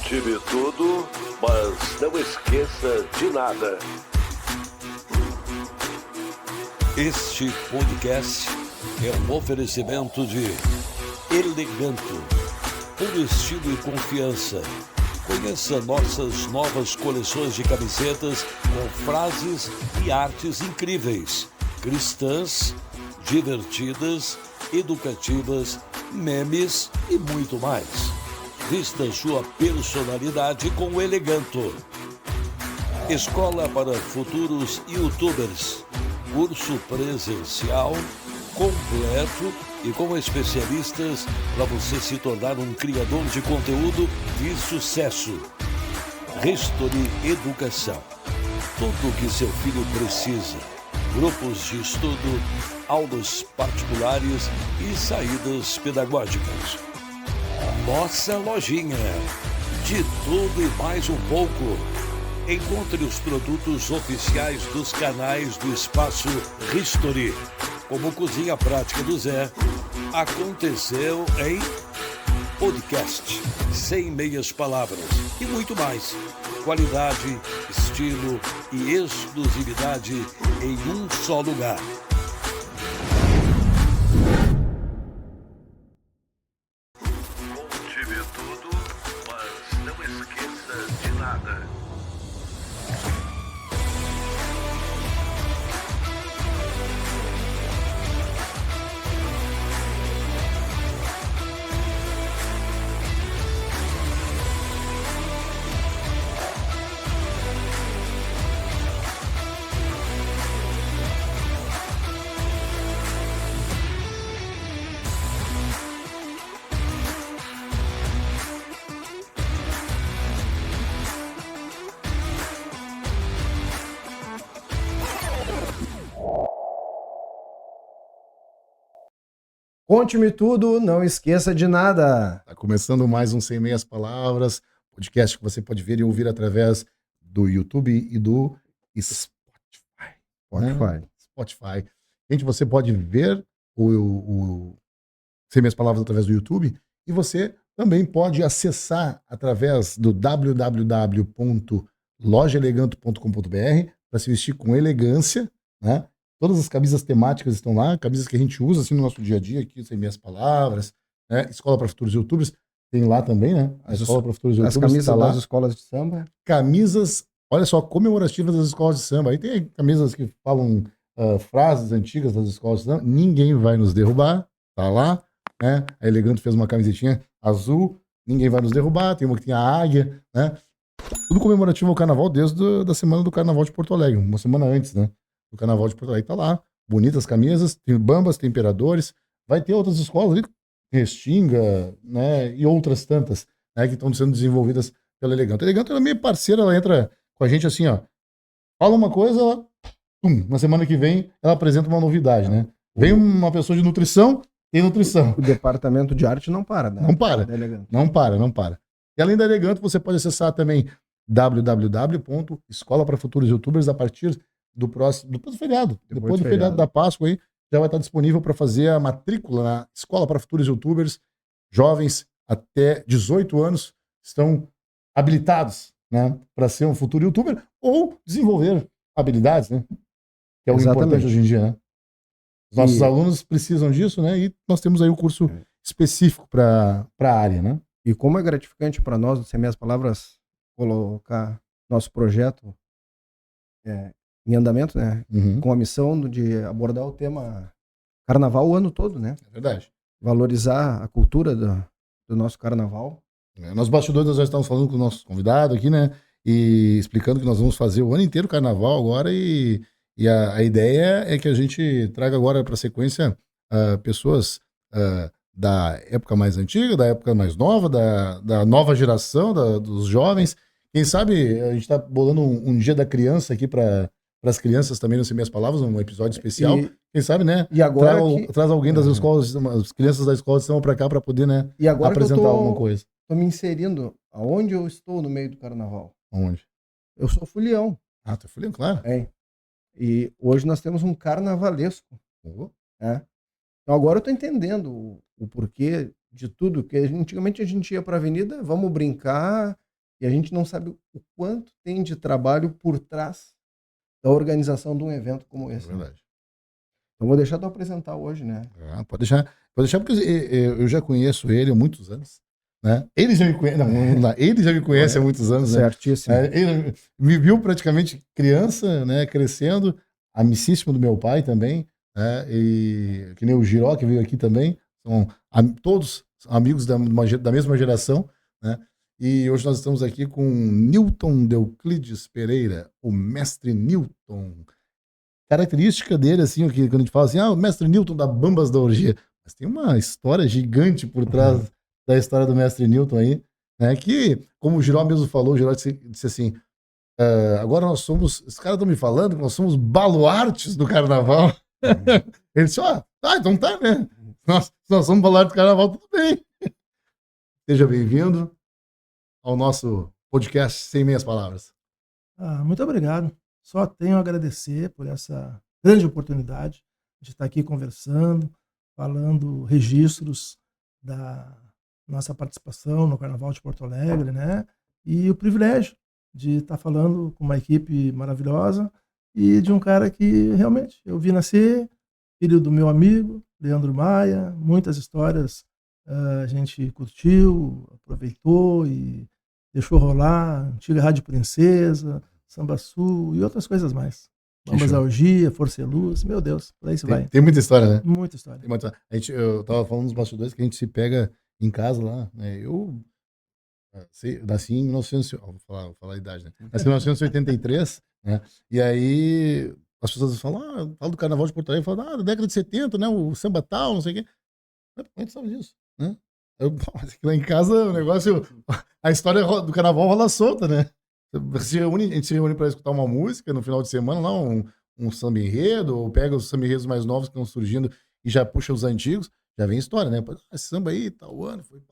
Conte-me tudo, mas não esqueça de nada. Este podcast é um oferecimento de Eleganto, puro estilo e confiança. Conheça nossas novas coleções de camisetas com frases e artes incríveis, cristãs, divertidas, educativas, memes e muito mais. Vista sua personalidade com o Eleganto. Escola para futuros YouTubers. Curso presencial, completo e com especialistas para você se tornar um criador de conteúdo de sucesso. History Educação. Tudo o que seu filho precisa. Grupos de estudo, aulas particulares e saídas pedagógicas. Nossa lojinha. De tudo e mais um pouco. Encontre os produtos oficiais dos canais do Espaço History, como Cozinha Prática do Zé, Aconteceu em Podcast, Sem Meias Palavras e muito mais. Qualidade, estilo e exclusividade em um só lugar. Conte-me tudo, mas não esqueça de nada. Conte-me tudo, não esqueça de nada. Tá começando mais um Sem Meias Palavras, podcast que você pode ver e ouvir através do YouTube e do Spotify. Spotify. Gente, você pode ver o Sem Meias Palavras através do YouTube e você também pode acessar através do www.lojaeleganto.com.br para se vestir com elegância, né? Todas as camisas temáticas estão lá, camisas que a gente usa assim no nosso dia a dia, aqui, Sem Meias Palavras, né? Escola para Futuros YouTubers, tem lá também, né? A Escola para Futuros YouTubers. As camisas tá lá. das escolas de samba. Camisas, olha só, comemorativas das escolas de samba. Aí tem camisas que falam frases antigas das escolas de samba. Ninguém vai nos derrubar, tá lá, né? A Eleganto fez uma camisetinha azul, ninguém vai nos derrubar. Tem uma que tem a águia, né? Tudo comemorativo ao carnaval desde da semana do carnaval de Porto Alegre, uma semana antes, né? Do carnaval de Porto Alegre. Tá lá, bonitas camisas, tem bambas, tem imperadores. Vai ter outras escolas ali, Restinga, né? E outras tantas, né? Que estão sendo desenvolvidas pela Eleganto. A Eleganto ela é meio parceira, ela entra com a gente assim, ó. Fala uma coisa, ela, na semana que vem, ela apresenta uma novidade, né? Vem uma pessoa de nutrição, tem nutrição. O departamento de arte não para, né? Não para. Não para. E além da Eleganto, você pode acessar também www.escolaprafuturosyoutubers a partir do próximo feriado. Depois do feriado da Páscoa aí, já vai estar disponível para fazer a matrícula na Escola para Futuros YouTubers. Jovens até 18 anos estão habilitados, né, para ser um futuro youtuber ou desenvolver habilidades, né? Que é o importante hoje em dia, né? Os nossos alunos precisam disso, né? E nós temos aí o curso específico para a área, né? E como é gratificante para nós, do Sem Meias Palavras, colocar nosso projeto em andamento, né? Com a missão de abordar o tema carnaval o ano todo, né? É verdade. Valorizar a cultura do nosso carnaval. Nos bastidores nós já estamos falando com o nosso convidado aqui, né? E explicando que nós vamos fazer o ano inteiro carnaval agora e a ideia é que a gente traga agora para a sequência pessoas da época mais antiga, da época mais nova, da nova geração, dos jovens. Quem sabe a gente está bolando um dia da criança aqui para as crianças também, não sei minhas palavras, um episódio especial. Quem sabe, né? E agora traz alguém das escolas, as crianças da escola estão para cá para poder, né? E agora apresentar alguma coisa. Estou me inserindo. Aonde eu estou no meio do carnaval? Onde? Eu sou folião. Ah, tu é folião, claro. E hoje nós temos um carnavalesco. Então agora eu estou entendendo o porquê de tudo, que antigamente a gente ia para a avenida, vamos brincar, E a gente não sabe o quanto tem de trabalho por trás da organização de um evento como É esse. verdade. Então vou deixar tu apresentar hoje, né? Pode deixar porque eu já conheço ele há muitos anos, né? Ele já me conhece, não, ele já me conhece há muitos anos, né? Certíssimo. Ele me viu praticamente criança, né? Crescendo, amicíssimo do meu pai também, né? E que nem o Giró que veio aqui também, são todos amigos da mesma geração, né? E hoje nós estamos aqui com Newton Euclides Pereira, o mestre Newton. Característica dele, assim, que quando a gente fala assim, o mestre Newton da Bambas da Orgia, mas tem uma história gigante por trás da história do mestre Newton aí, né, que, como o Giró mesmo falou, o Giró disse assim, agora nós somos, os caras estão me falando que nós somos baluartes do carnaval. Ele disse, então tá, né, nós somos baluartes do carnaval, tudo bem. Seja bem-vindo ao nosso podcast Sem Meias Palavras. Muito obrigado. Só tenho a agradecer por essa grande oportunidade de estar aqui conversando, falando registros da nossa participação no Carnaval de Porto Alegre, né? E o privilégio de estar falando com uma equipe maravilhosa e de um cara que realmente eu vi nascer, filho do meu amigo, Leandro Maia, muitas histórias a gente curtiu, aproveitou e deixou rolar, antiga Rádio Princesa, Samba Sul e outras coisas mais. Bambas da Orgia, Força e Luz, meu Deus, por aí se vai. Tem muita história, né? Muita história. Eu tava falando nos bastidores que a gente se pega em casa lá, né? Eu nasci em 1900, vou falar a idade, né? Nasci em 1983, né? E aí as pessoas falam, fala do Carnaval de Porto Alegre, falam, da década de 70, né? O samba tal, não sei o quê. A gente sabe disso, né? Lá em casa o negócio, a história do Carnaval rola solta, né? A gente se reúne para escutar uma música no final de semana, lá um samba enredo, ou pega os samba enredos mais novos que estão surgindo e já puxa os antigos, já vem história, né? Esse samba aí, tal ano, foi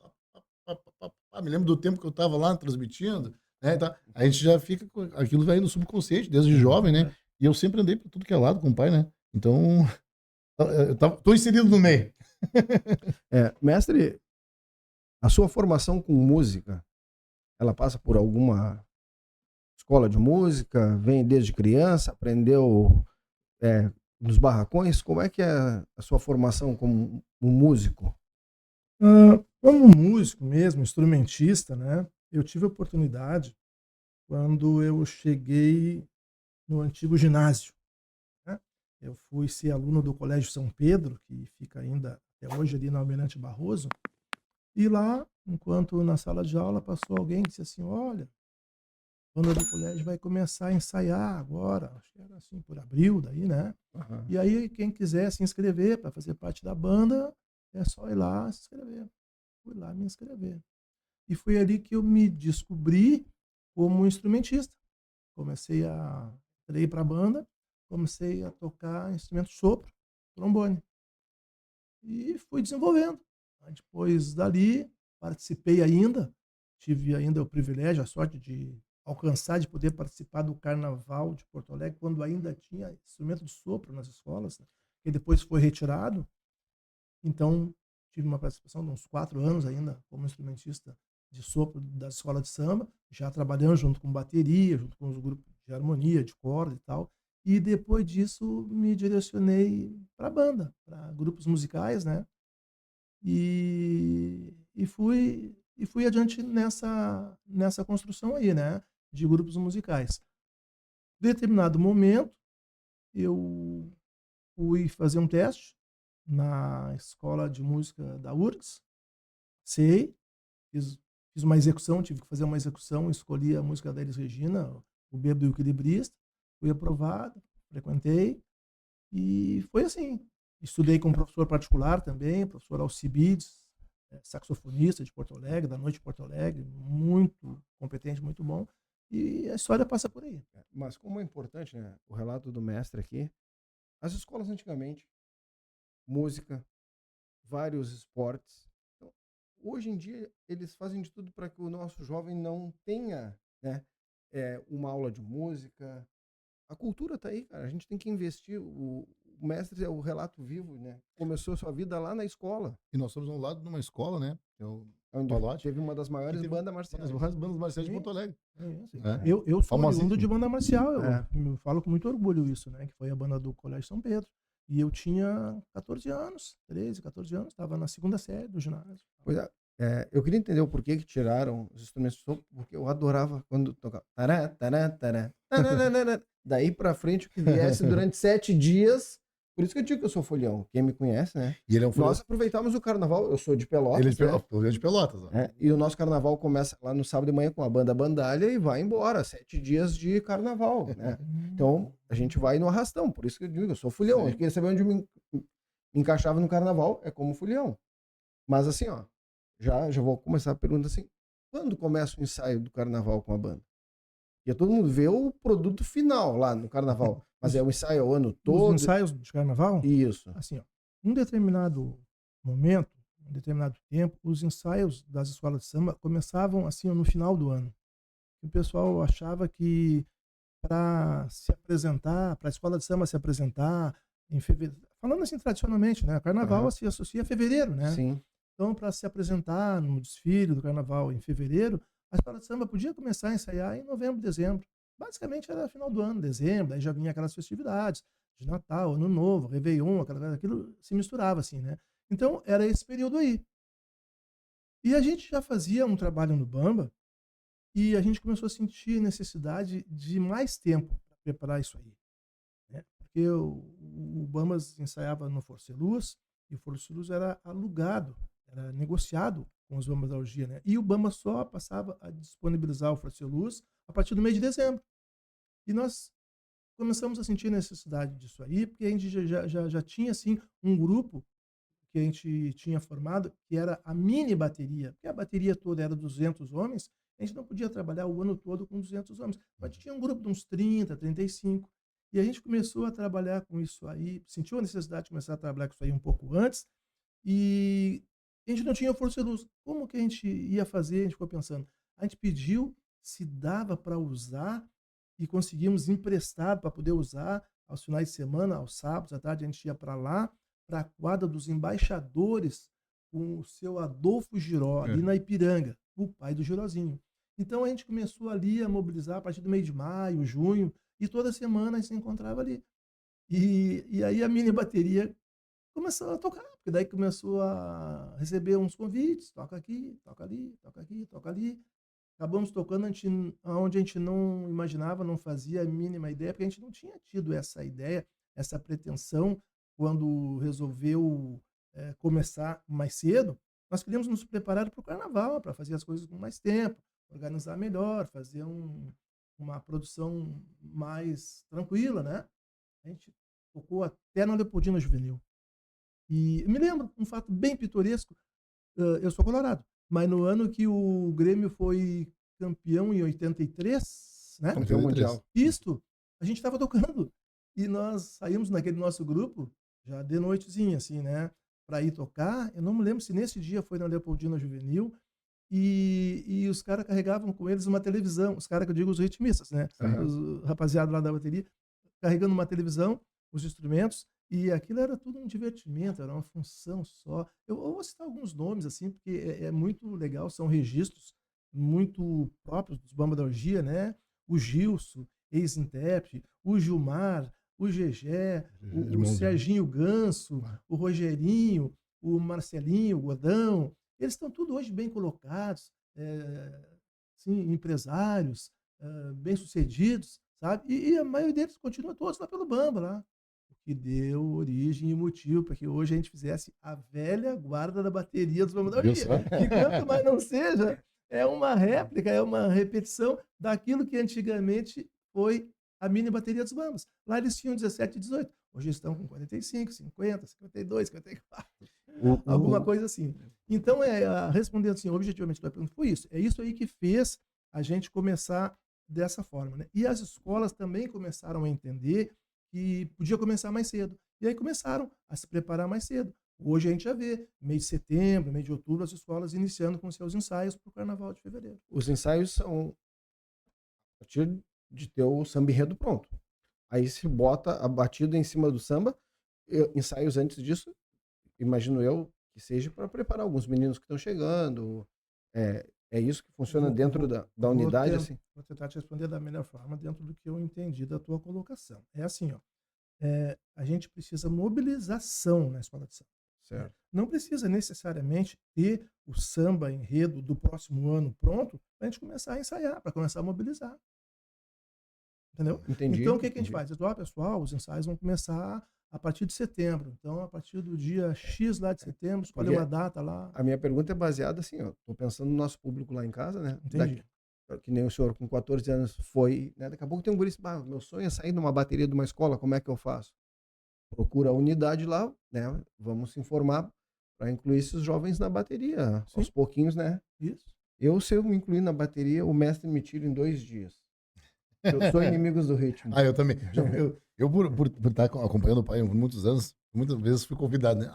me lembro do tempo que eu tava lá transmitindo, né? Tá? A gente já fica com aquilo vai no subconsciente, desde jovem, né? E eu sempre andei por tudo que é lado com o pai, né? Então, tô inserido no meio. Mestre, a sua formação com música, ela passa por alguma escola de música, vem desde criança, aprendeu nos barracões? Como é que é a sua formação como um músico? Como músico mesmo, instrumentista, né? Eu tive a oportunidade quando eu cheguei no antigo ginásio, né? Eu fui ser aluno do Colégio São Pedro, que fica ainda até hoje ali na Almirante Barroso, e lá, enquanto na sala de aula, passou alguém que disse assim, olha, a banda do colégio vai começar a ensaiar agora, acho que era assim, por abril daí, né? Uhum. E aí, quem quiser se inscrever para fazer parte da banda, é só ir lá se inscrever. Fui lá me inscrever. E foi ali que eu me descobri como instrumentista. Entrei para a banda, comecei a tocar instrumento de sopro, trombone. E fui desenvolvendo. Depois dali, participei ainda, tive ainda o privilégio, a sorte de alcançar, de poder participar do Carnaval de Porto Alegre, quando ainda tinha instrumento de sopro nas escolas, né? Que depois foi retirado. Então, tive uma participação de uns 4 anos ainda como instrumentista de sopro da escola de samba, já trabalhando junto com bateria, junto com os grupos de harmonia, de corda e tal. E depois disso me direcionei para a banda, para grupos musicais, né? E fui adiante nessa construção aí, né? De grupos musicais. Em determinado momento, eu fui fazer um teste na escola de música da URGS, fiz uma execução, tive que fazer uma execução, escolhi a música da Elis Regina, o Bêbado e o Equilibrista, fui aprovado, frequentei, e foi assim. Estudei com um professor particular também, professor Alcibiades, saxofonista de Porto Alegre, da Noite de Porto Alegre, muito competente, muito bom, e a história passa por aí. Mas como é importante, né, o relato do mestre aqui, as escolas antigamente, música, vários esportes. Então, hoje em dia, eles fazem de tudo para que o nosso jovem não tenha, né, uma aula de música. A cultura está aí, cara. A gente tem que investir. O o mestre é o relato vivo, né? Começou a sua vida lá na escola. E nós somos ao lado de uma escola, né? Onde Palote. teve uma das maiores bandas Uma marciais. das maiores bandas marciais de Porto Alegre. Eu sou Famosíssimo. oriundo de banda marcial, eu falo com muito orgulho isso, né? Que foi a banda do Colégio São Pedro. E eu tinha 14 anos, 13, 14 anos, estava na segunda série do ginásio. Pois é, eu queria entender o porquê que tiraram os instrumentos de sopro, porque eu adorava quando tocava. Tará, tará, tará, tararara. Daí pra frente, o que viesse durante 7 dias. Por isso que eu digo que eu sou folhão. Quem me conhece, né? E ele é um Nós aproveitamos o carnaval. Eu sou de Pelotas. Ele é né? de Pelotas. Ó. E o nosso carnaval começa lá no sábado de manhã com a banda Bandalha e vai embora. 7 dias de carnaval, né? Então, a gente vai no arrastão. Por isso que eu digo, eu sou fulhão. Sim. Eu queria saber onde eu me encaixava no carnaval. É como fulhão. Mas assim, ó. Já vou começar a pergunta assim. Quando começa o ensaio do carnaval com a banda? E todo mundo vê o produto final lá no carnaval. Mas é o ensaio o ano todo. Os ensaios de carnaval? Isso. Assim, ó. Um determinado momento, um determinado tempo, os ensaios das escolas de samba começavam assim no final do ano. O pessoal achava que para se apresentar, para a escola de samba se apresentar em fevereiro, falando assim tradicionalmente, né? Carnaval se associa a fevereiro, né? Sim. Então, para se apresentar no desfile do carnaval em fevereiro, a escola de samba podia começar a ensaiar em novembro, dezembro. Basicamente era final do ano, dezembro, aí já vinha aquelas festividades de Natal, Ano Novo, Réveillon, aquilo se misturava assim, né? Então, era esse período aí. E a gente já fazia um trabalho no Bamba e a gente começou a sentir necessidade de mais tempo para preparar isso aí. Né? Porque o Bambas ensaiava no Força Luz e o Força Luz era alugado, era negociado com os Bambas da Orgia, né? E o Bamba só passava a disponibilizar o Força Luz a partir do mês de dezembro. E nós começamos a sentir necessidade disso aí, porque a gente já tinha, assim, um grupo que a gente tinha formado, que era a mini bateria, porque a bateria toda era 200 homens, a gente não podia trabalhar o ano todo com 200 homens. Mas tinha um grupo de uns 30, 35, e a gente começou a trabalhar com isso aí, sentiu a necessidade de começar a trabalhar com isso aí um pouco antes, e a gente não tinha Força Luz. Como que a gente ia fazer? A gente ficou pensando. A gente pediu se dava para usar e conseguimos emprestar para poder usar aos finais de semana, aos sábados, à tarde, a gente ia para lá, para a quadra dos embaixadores, com o seu Adolfo Giró, ali na Ipiranga, o pai do Girozinho. Então a gente começou ali a mobilizar a partir do mês de maio, junho, e toda semana a gente se encontrava ali. E aí a mini bateria começou a tocar, porque daí começou a receber uns convites, toca aqui, toca ali, toca aqui, toca ali. Acabamos tocando onde a gente não imaginava, não fazia a mínima ideia, porque a gente não tinha tido essa ideia, essa pretensão, quando resolveu começar mais cedo. Nós queríamos nos preparar para o carnaval, para fazer as coisas com mais tempo, organizar melhor, fazer uma produção mais tranquila, né? A gente tocou até na Leopoldina Juvenil. E eu me lembro, um fato bem pitoresco, eu sou colorado, mas no ano que o Grêmio foi campeão em 83, né? Campeão mundial. Isto, a gente estava tocando. E nós saímos naquele nosso grupo, já de noitezinha, assim, né? Para ir tocar. Eu não me lembro se nesse dia foi na Leopoldina Juvenil. E os caras carregavam com eles uma televisão. Os caras que eu digo, os ritmistas, né? Os rapaziada lá da bateria, carregando uma televisão, os instrumentos. E aquilo era tudo um divertimento, era uma função só. Eu vou citar alguns nomes, assim, porque é muito legal, são registros muito próprios dos Bamba da Orgia, né? O Gilson, ex-intérprete, o Gilmar, o Gegé, o Serginho Ganso, o Rogerinho, o Marcelinho, o Godão. Eles estão tudo hoje bem colocados, sim, empresários, bem-sucedidos, sabe? E a maioria deles continua todos lá pelo Bamba, lá. Que deu origem e motivo para que hoje a gente fizesse a velha guarda da bateria dos Bamba da Orgia. Que quanto mais não seja, é uma réplica, é uma repetição daquilo que antigamente foi a mini bateria dos Bambas. Lá eles tinham 17 e 18. Hoje estão com 45, 50, 52, 54. Alguma coisa assim. Então, respondendo assim, objetivamente, foi isso. É isso aí que fez a gente começar dessa forma, né? E as escolas também começaram a entender que podia começar mais cedo. E aí começaram a se preparar mais cedo. Hoje a gente já vê, mês de setembro, mês de outubro, as escolas iniciando com seus ensaios para o Carnaval de Fevereiro. Os ensaios são a partir de ter o samba enredo pronto. Aí se bota a batida em cima do samba ensaios antes disso, imagino eu, que seja para preparar alguns meninos que estão chegando. É isso que funciona dentro da unidade, assim? Vou tentar te responder da melhor forma dentro do que eu entendi da tua colocação. É assim, ó. A gente precisa mobilização na escola de samba. Certo. Não precisa necessariamente ter o samba enredo do próximo ano pronto para a gente começar a ensaiar, para começar a mobilizar. Entendeu? Entendi. Então, o que a gente faz? Pessoal, os ensaios vão começar a partir de setembro. Então, a partir do dia X lá de setembro, escolhe uma data lá. A minha pergunta é baseada assim, ó. Tô pensando no nosso público lá em casa, né? Entendi. Que nem o senhor com 14 anos foi, né? Daqui a pouco tem um guri, meu sonho é sair de uma bateria de uma escola, como é que eu faço? Procura a unidade lá, né? Vamos se informar para incluir esses jovens na bateria. Sim. Aos pouquinhos, né? Isso. Se eu me incluir na bateria, o mestre me tira em 2 dias. Eu sou inimigos do ritmo. Eu também. Eu por estar acompanhando o pai por muitos anos, muitas vezes fui convidado, né?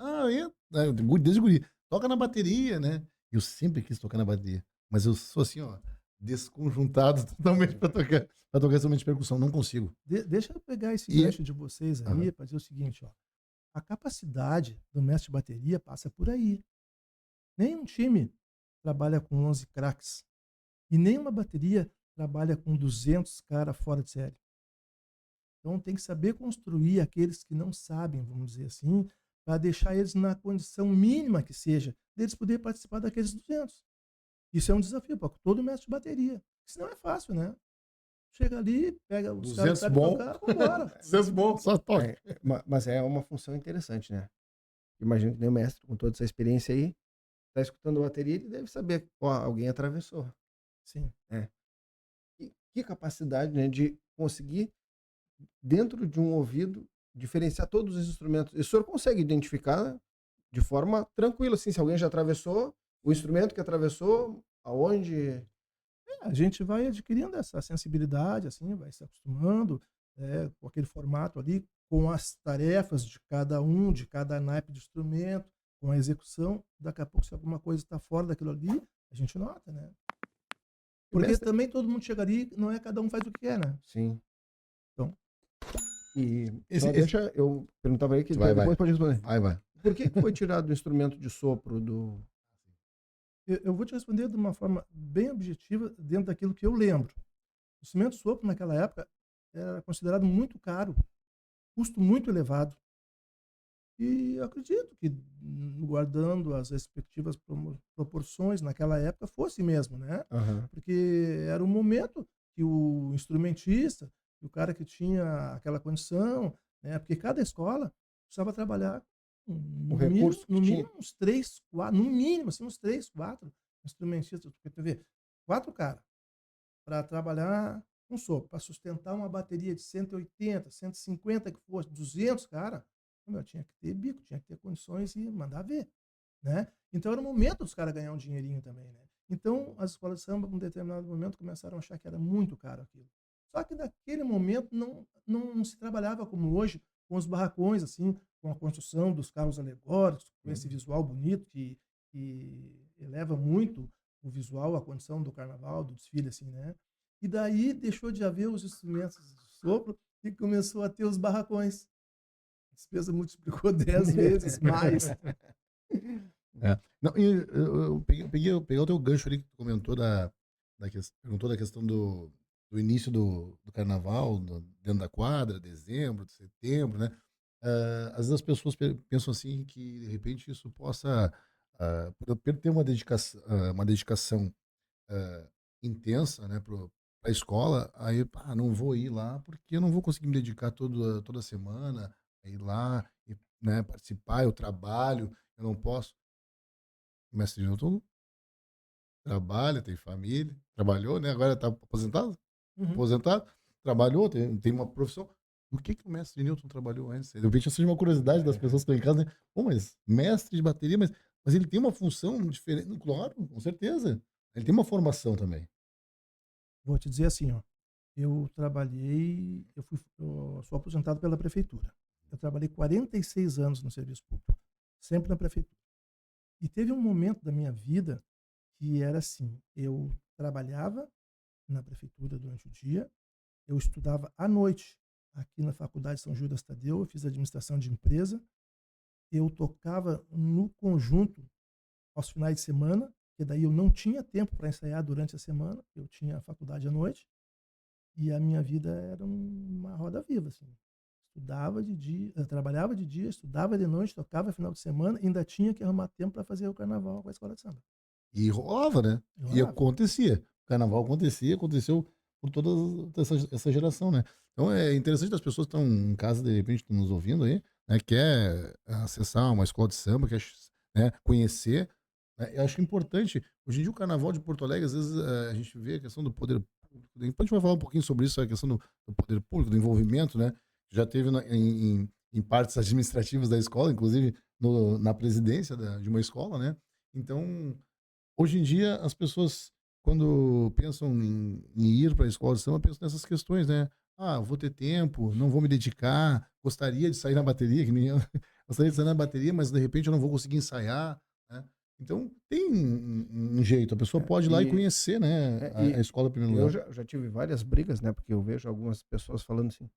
Desde guri, toca na bateria, né? Eu sempre quis tocar na bateria, mas eu sou assim, ó, desconjuntado totalmente para tocar instrumento de percussão, não consigo. Deixa eu pegar esse gancho de vocês aí para dizer o seguinte, ó. A capacidade do mestre de bateria passa por aí. Nenhum time trabalha com 11 craques e nenhuma bateria trabalha com 200 caras fora de série. Então tem que saber construir aqueles que não sabem, vamos dizer assim, para deixar eles na condição mínima que seja, deles poder participar daqueles 200. Isso é um desafio para todo mestre de bateria. Isso não é fácil, né? Chega ali, pega os caras que sabem tocar, vambora. 200 bom, só toca. Mas é uma função interessante, né? Imagino que nem o mestre, com toda essa experiência aí, tá escutando a bateria, ele deve saber, alguém atravessou. Sim. E que capacidade, né, de conseguir, dentro de um ouvido, diferenciar todos os instrumentos. E o senhor consegue identificar de forma tranquila, assim, se alguém já atravessou, o instrumento que atravessou, aonde... A gente vai adquirindo essa sensibilidade, assim, vai se acostumando com aquele formato ali, com as tarefas de cada de cada naipe de instrumento, com a execução. Daqui a pouco, se alguma coisa está fora daquilo ali, a gente nota, né? Porque também todo mundo chega ali, não é cada um faz o que quer, né? Sim. Então. Deixa eu perguntava aí que depois pode responder. Vai. Por que foi tirado o instrumento de sopro do... Eu vou te responder de uma forma bem objetiva dentro daquilo que eu lembro. O instrumento de sopro naquela época era considerado muito caro, custo muito elevado. E eu acredito que, guardando as respectivas proporções naquela época, fosse mesmo, né? Uhum. Porque era um momento que o instrumentista, o cara que tinha aquela condição, né? Porque cada escola precisava trabalhar no mínimo uns 3, 4, no mínimo, assim, uns 3, 4 instrumentistas. Porque tu vê, 4 caras para trabalhar um sopro, para sustentar uma bateria de 180, 150 que fosse, 200 caras, tinha que ter bico, tinha que ter condições e mandar ver, né? Então era o momento dos caras ganhar um dinheirinho também, né? Então as escolas de samba, num determinado momento, começaram a achar que era muito caro aquilo. Só que naquele momento não se trabalhava como hoje, com os barracões, assim, com a construção dos carros alegóricos, com esse visual bonito que eleva muito o visual, a condição do carnaval, do desfile, assim, né? E daí deixou de haver os instrumentos de sopro e começou a ter os barracões. A despesa multiplicou 10 vezes mais. Não, eu peguei o teu gancho ali que tu comentou perguntou da questão do início do carnaval, dentro da quadra, dezembro, setembro, né? Às vezes as pessoas pensam assim que de repente isso possa ter uma dedicação intensa, né, para a escola, aí não vou ir lá porque eu não vou conseguir me dedicar toda semana a ir lá e, né, participar, eu trabalho, eu não posso. O mestre Newton trabalha, tem família, trabalhou, né? Agora está aposentado? Aposentado, trabalhou, tem uma profissão. O que o mestre Newton trabalhou antes? De repente, seja uma curiosidade das pessoas que estão em casa, né? Mas mestre de bateria, mas ele tem uma função diferente, claro, com certeza. Ele tem uma formação também. Vou te dizer assim, ó. Eu sou aposentado pela prefeitura. Eu trabalhei 46 anos no serviço público, sempre na prefeitura. E teve um momento da minha vida que era assim, eu trabalhava na prefeitura durante o dia, eu estudava à noite aqui na Faculdade São Judas Tadeu, eu fiz administração de empresa, eu tocava no conjunto aos finais de semana, que daí eu não tinha tempo para ensaiar durante a semana, eu tinha a faculdade à noite, e a minha vida era uma roda viva, assim. Estudava de dia, eu trabalhava de dia, estudava de noite, tocava final de semana, e ainda tinha que arrumar tempo para fazer o carnaval com a escola de samba. E rolava, né? E acontecia. O carnaval aconteceu por toda essa geração, né? Então é interessante as pessoas que estão em casa, de repente, estão nos ouvindo aí, né? Quer acessar uma escola de samba, quer, né, conhecer. Né? Eu acho importante. Hoje em dia, o carnaval de Porto Alegre, às vezes a gente vê a questão do poder público. Depois a gente vai falar um pouquinho sobre isso, a questão do poder público, do envolvimento, né? Já teve em partes administrativas da escola, inclusive na presidência de uma escola, né? Então, hoje em dia, as pessoas, quando pensam em ir para a escola de samba, pensam nessas questões, né? Ah, vou ter tempo, não vou me dedicar, gostaria de sair na bateria, que nem eu, gostaria de sair na bateria, mas de repente eu não vou conseguir ensaiar, né? Então, tem um jeito, a pessoa pode ir lá e conhecer, né, a escola em primeiro lugar. Eu já tive várias brigas, né? Porque eu vejo algumas pessoas falando assim,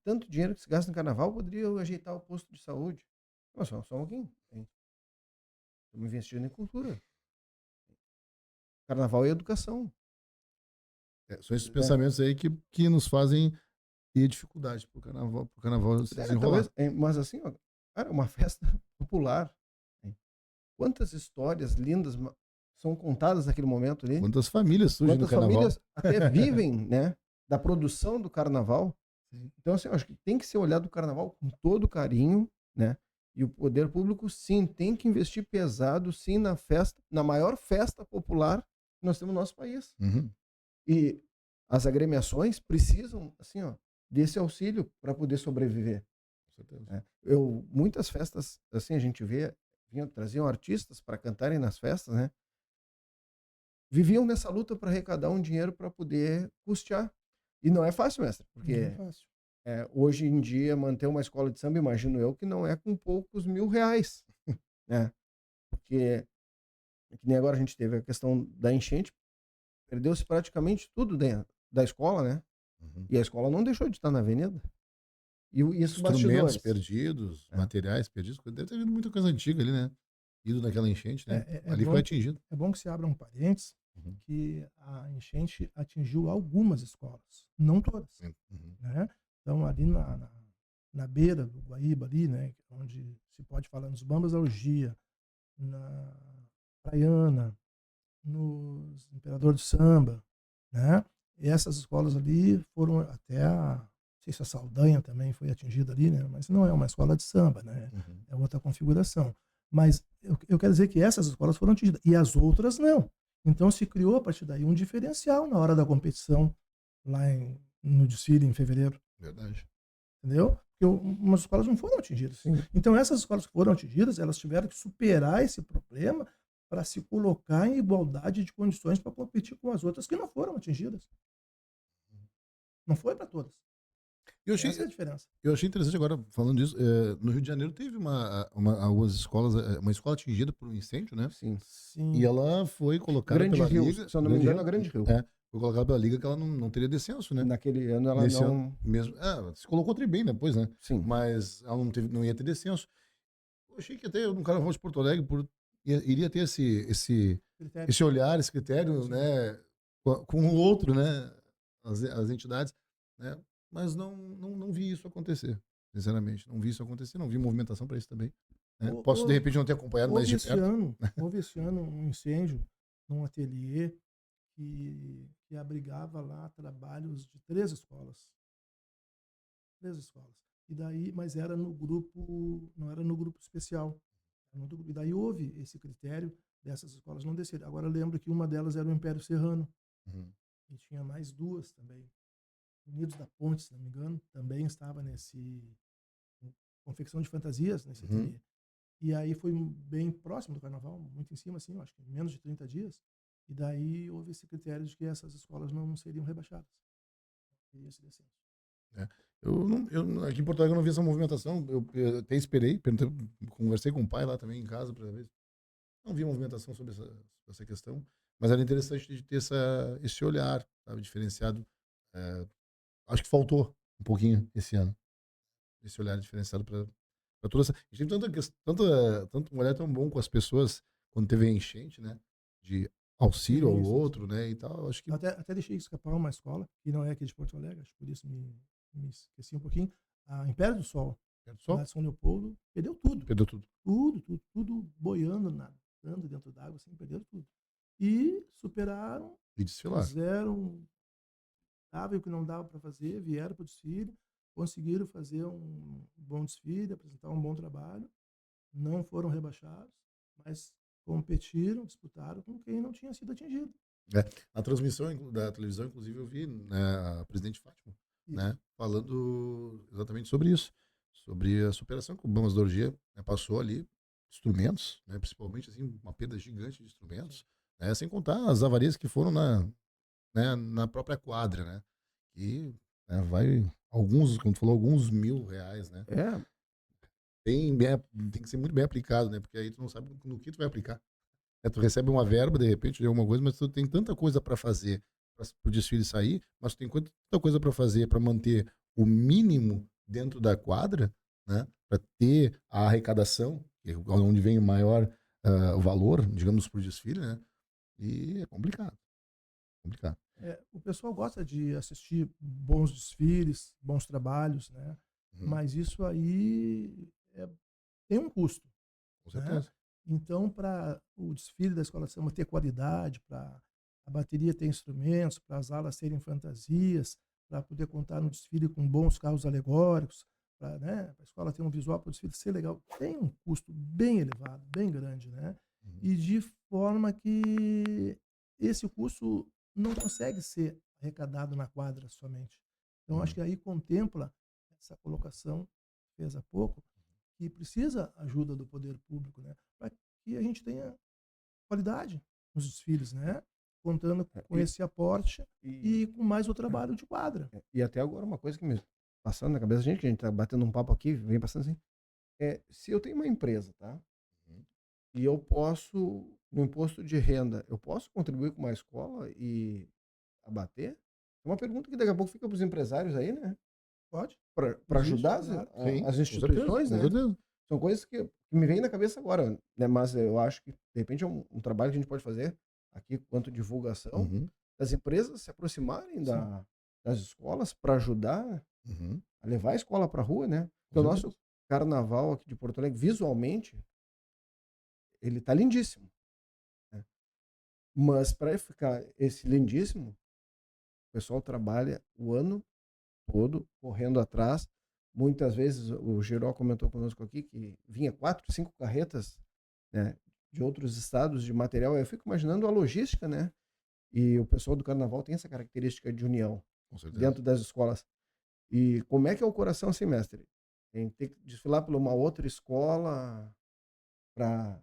tanto dinheiro que se gasta no carnaval, poderia eu ajeitar o posto de saúde. Mas só um pouquinho. Estamos investindo em cultura. Carnaval e educação. São esses pensamentos aí que nos fazem ter dificuldade pro carnaval se desenrolar. Mas assim, ó, cara, uma festa popular. Quantas histórias lindas são contadas naquele momento ali? Quantas famílias surgem no carnaval? Quantas famílias até vivem, né, da produção do carnaval. Sim. Então, assim, eu acho que tem que ser olhado o carnaval com todo carinho, né? E o poder público, sim, tem que investir pesado, sim, na festa, na maior festa popular que nós temos no nosso país. Uhum. E as agremiações precisam, assim, ó, desse auxílio para poder sobreviver. Com certeza. Muitas festas, assim, a gente vê, traziam artistas para cantarem nas festas, né? Viviam nessa luta para arrecadar um dinheiro para poder custear. E não é fácil, mestre, porque Não é fácil. Hoje em dia manter uma escola de samba, imagino eu, que não é com poucos R$1.000, né? Porque que nem agora a gente teve a questão da enchente, perdeu-se praticamente tudo dentro da escola, né? Uhum. E a escola não deixou de estar na avenida. E isso instrumentos perdidos, materiais perdidos, deve ter havido muita coisa antiga ali, né? Ido naquela enchente, né? Ali foi atingido. É bom que se abra um parênteses, que a enchente atingiu algumas escolas, não todas. Uhum. Né? Então, ali na beira do Guaíba, ali, né, onde se pode falar nos Bambas da Orgia, na Praiana, nos Imperador do Samba, né? Essas escolas ali foram até não sei se a Saldanha também foi atingida ali, né? Mas não é uma escola de samba, né? Uhum. É outra configuração. Mas eu quero dizer que essas escolas foram atingidas e as outras não. Então se criou a partir daí um diferencial na hora da competição lá no desfile em fevereiro. Verdade. Entendeu? Porque umas escolas não foram atingidas. Sim. Então essas escolas que foram atingidas, elas tiveram que superar esse problema para se colocar em igualdade de condições para competir com as outras que não foram atingidas. Não foi para todas. Essa é a diferença. Eu achei interessante agora, falando disso, no Rio de Janeiro teve algumas escolas, uma escola atingida por um incêndio, né? Sim. E ela foi colocada pela Liga. Se eu não me engano, a Grande Rio. Foi colocada pela Liga que ela não teria descenso, né? Naquele ano ela Nesse não... ano mesmo, se colocou tri bem depois, né? Sim. Mas ela não ia ter descenso. Eu achei que até no Carnaval de Porto Alegre iria ter esse olhar, esse critério, sim, né? Com o outro, né? As entidades, né? Mas não vi isso acontecer, sinceramente. Não vi isso acontecer, não vi movimentação para isso também. Né? Posso, de repente, não ter acompanhado mais de perto. Houve esse ano um incêndio num ateliê que abrigava lá trabalhos de 3 escolas. 3 escolas. E daí, mas era no grupo, não era no grupo especial. E daí houve esse critério dessas escolas não descerem. Agora eu lembro que uma delas era o Império Serrano. Uhum. E tinha mais 2 também. Unidos da Ponte, se não me engano, também estava confecção de fantasias nesse ateliê. E aí foi bem próximo do carnaval, muito em cima, assim, acho que menos de 30 dias. E daí houve esse critério de que essas escolas não seriam rebaixadas. Teria esse descenso. Aqui em Porto Alegre eu não vi essa movimentação. Eu até esperei, conversei com o pai lá também em casa para ver. Não vi movimentação sobre essa questão, mas era interessante de ter esse olhar, sabe, diferenciado. Acho que faltou um pouquinho esse ano. Esse olhar diferenciado para toda essa. A gente tem tanto um olhar tão bom com as pessoas quando teve a enchente, né? De auxílio ao Sim. outro, né? E tal. Acho que. Até deixei escapar uma escola, que não é aqui de Porto Alegre, acho que por isso me esqueci um pouquinho. A Império do Sol, Só lá de São Leopoldo, perdeu tudo. perdeu tudo. Tudo boiando, nadando dentro d'água, assim, perderam tudo. E superaram, E desfilar. fizeram, dava o que não dava para fazer, vieram para o desfile, conseguiram fazer um bom desfile, apresentar um bom trabalho, não foram rebaixados, mas competiram, disputaram com quem não tinha sido atingido. A transmissão da televisão, inclusive, eu vi, né, a presidente Fátima, né, falando exatamente sobre isso, sobre a superação que o Bamas da Orgia, né, passou ali, instrumentos, né, principalmente assim, uma perda gigante de instrumentos, né, sem contar as avarias que foram na própria quadra, né, e né, vai alguns, como tu falou, alguns R$1.000, né, tem que ser muito bem aplicado, né, porque aí tu não sabe no que tu vai aplicar. Tu recebe uma verba, de repente, de alguma coisa, mas tu tem tanta coisa para fazer para o desfile sair, mas tu tem tanta coisa para fazer para manter o mínimo dentro da quadra, né? Para ter a arrecadação, que é onde vem o maior valor, digamos, para o desfile, né? E é complicado. Complicado. O pessoal gosta de assistir bons desfiles, bons trabalhos, né? Mas isso aí tem um custo. Com certeza. Né? Então, para o desfile da escola de samba ter qualidade, para a bateria ter instrumentos, para as alas serem fantasias, para poder contar no desfile com bons carros alegóricos, para a escola ter um visual para o desfile ser legal, tem um custo bem elevado, bem grande, né? E de forma que esse custo não consegue ser arrecadado na quadra somente. Então, acho que aí contempla essa colocação que fez há pouco, que precisa ajuda do poder público, né? Para que a gente tenha qualidade nos desfiles, né? Contando com esse aporte e com mais o trabalho de quadra. E até agora uma coisa que me passando na cabeça da gente, que a gente tá batendo um papo aqui, vem passando assim, se eu tenho uma empresa, tá? E eu posso, no imposto de renda, eu posso contribuir com uma escola e abater? É uma pergunta que daqui a pouco fica para os empresários aí, né? Pode. Para ajudar claro. as instituições, né? São coisas que me vêm na cabeça agora, né? Mas eu acho que, de repente, é um trabalho que a gente pode fazer aqui quanto divulgação, das empresas se aproximarem das escolas para ajudar a levar a escola para a rua, né? Porque o nosso carnaval aqui de Porto Alegre, visualmente, ele tá lindíssimo. Né? Mas para ficar esse lindíssimo, o pessoal trabalha o ano todo correndo atrás. Muitas vezes o Giró comentou conosco aqui que vinha 4, 5 carretas, né, de outros estados de material. Eu fico imaginando a logística, né? E o pessoal do carnaval tem essa característica de união dentro das escolas. E como é que é o coração assim, mestre? Tem que desfilar por uma outra escola para,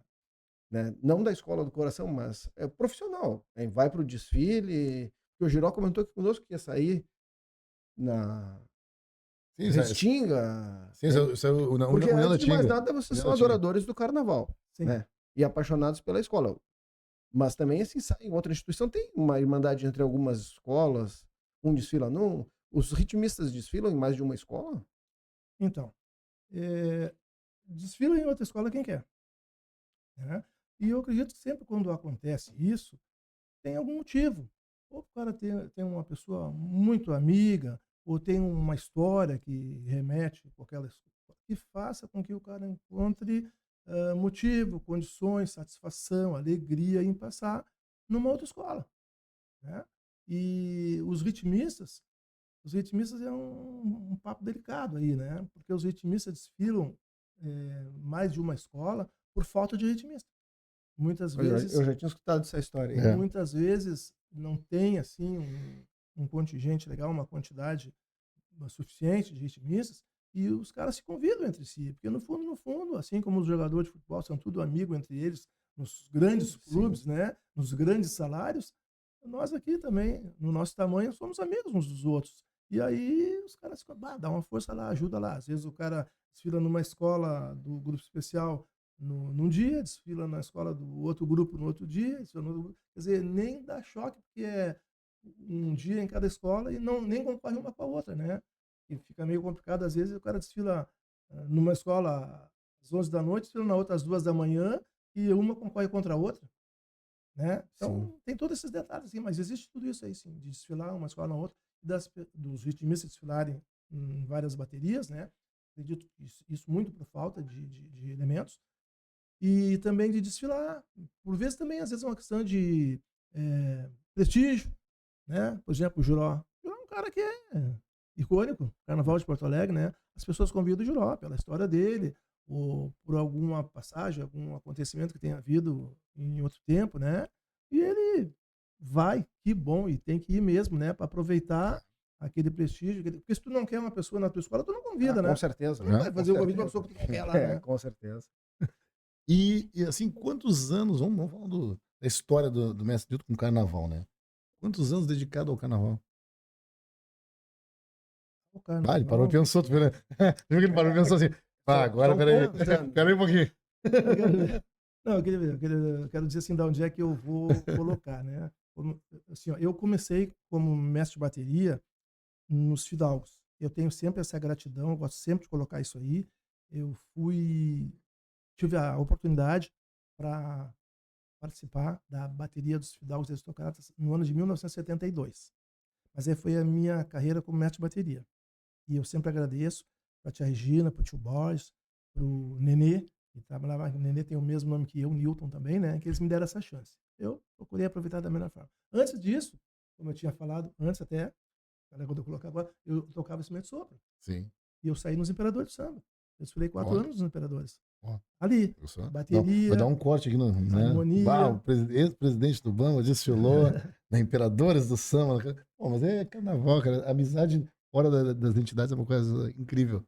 né, não da escola do coração, mas é profissional. Né? Vai para o desfile. O Giró comentou aqui conosco que ia sair na Restinga. Sim, isso é o porque União antes de mais Tinga. nada, vocês são adoradores do carnaval. Sim. Né? E apaixonados pela escola. Mas também, assim, em outra instituição tem uma irmandade entre algumas escolas, um desfila num. Os ritmistas desfilam em mais de uma escola? Então, desfila em outra escola quem quer. Né? E eu acredito que sempre quando acontece isso, tem algum motivo. Ou o cara tem uma pessoa muito amiga, ou tem uma história que remete com aquela escola, que faça com que o cara encontre motivo, condições, satisfação, alegria em passar numa outra escola. Né? E os ritmistas é um papo delicado aí, né? Porque os ritmistas desfilam mais de uma escola por falta de ritmista. Muitas vezes... Eu já tinha escutado essa história aí. Muitas vezes não tem, assim, um contingente legal, uma quantidade suficiente de ritmistas, e os caras se convidam entre si, porque no fundo, assim como os jogadores de futebol são tudo amigo entre eles, nos grandes clubes, né, nos grandes salários, nós aqui também, no nosso tamanho, somos amigos uns dos outros. E aí os caras dá uma força lá, ajuda lá. Às vezes o cara desfila numa escola do grupo especial num dia, desfila na escola do outro grupo no outro dia, quer dizer, nem dá choque, porque é um dia em cada escola e nem concorre uma com a outra, né? E fica meio complicado, às vezes o cara desfila numa escola às 11 da noite, desfila na outra às 2 da manhã, e uma concorre contra a outra, né? Então, tem todos esses detalhes, assim, mas existe tudo isso aí, sim, de desfilar uma escola na outra, dos ritmistas desfilarem em várias baterias, né? Acredito que isso muito por falta de elementos, e também de desfilar, por vezes também, às vezes é uma questão de prestígio, né? Por exemplo, o Juró. O Juró é um cara que é icônico, Carnaval de Porto Alegre, né? As pessoas convidam o Juró pela história dele, ou por alguma passagem, algum acontecimento que tenha havido em outro tempo, né? E ele vai, que bom, e tem que ir mesmo, né? Para aproveitar aquele prestígio. Porque se tu não quer uma pessoa na tua escola, tu não convida, né? Com certeza. Tu não vai fazer o convite para uma pessoa que tu quer lá, né? Com certeza. E assim, quantos anos, vamos falar da história do Mestre Nilton com o carnaval, né? Quantos anos dedicado ao carnaval? O carnaval. Ah, ele parou e pensou, tu viu, né? Viu que ele parou e pensou assim, agora, peraí um pouquinho. Não, eu quero dizer assim, de onde é que eu vou colocar, né? Assim, ó, eu comecei como mestre de bateria nos Fidalgos. Eu tenho sempre essa gratidão, eu gosto sempre de colocar isso aí. Eu tive a oportunidade para participar da bateria dos Fidalgos Aristocratas no ano de 1972. Mas aí foi a minha carreira como mestre de bateria. E eu sempre agradeço para a tia Regina, para o tio Boris, para o Nenê, que trabalhava, o Nenê tem o mesmo nome que eu, Newton também, né? Que eles me deram essa chance. Eu procurei aproveitar da melhor forma. Antes disso, como eu tinha falado, antes até, quando eu colocar agora, eu tocava instrumento de sopro. Sim. E eu saí nos Imperadores de Samba. Eu desfilei 4 anos nos Imperadores. Ali, Não, bateria, vou dar um corte aqui no, né? harmonia. O ex-presidente do Bamba desfilou na Imperadores do Samba. Pô, mas é carnaval, cara. Amizade fora das entidades é uma coisa incrível.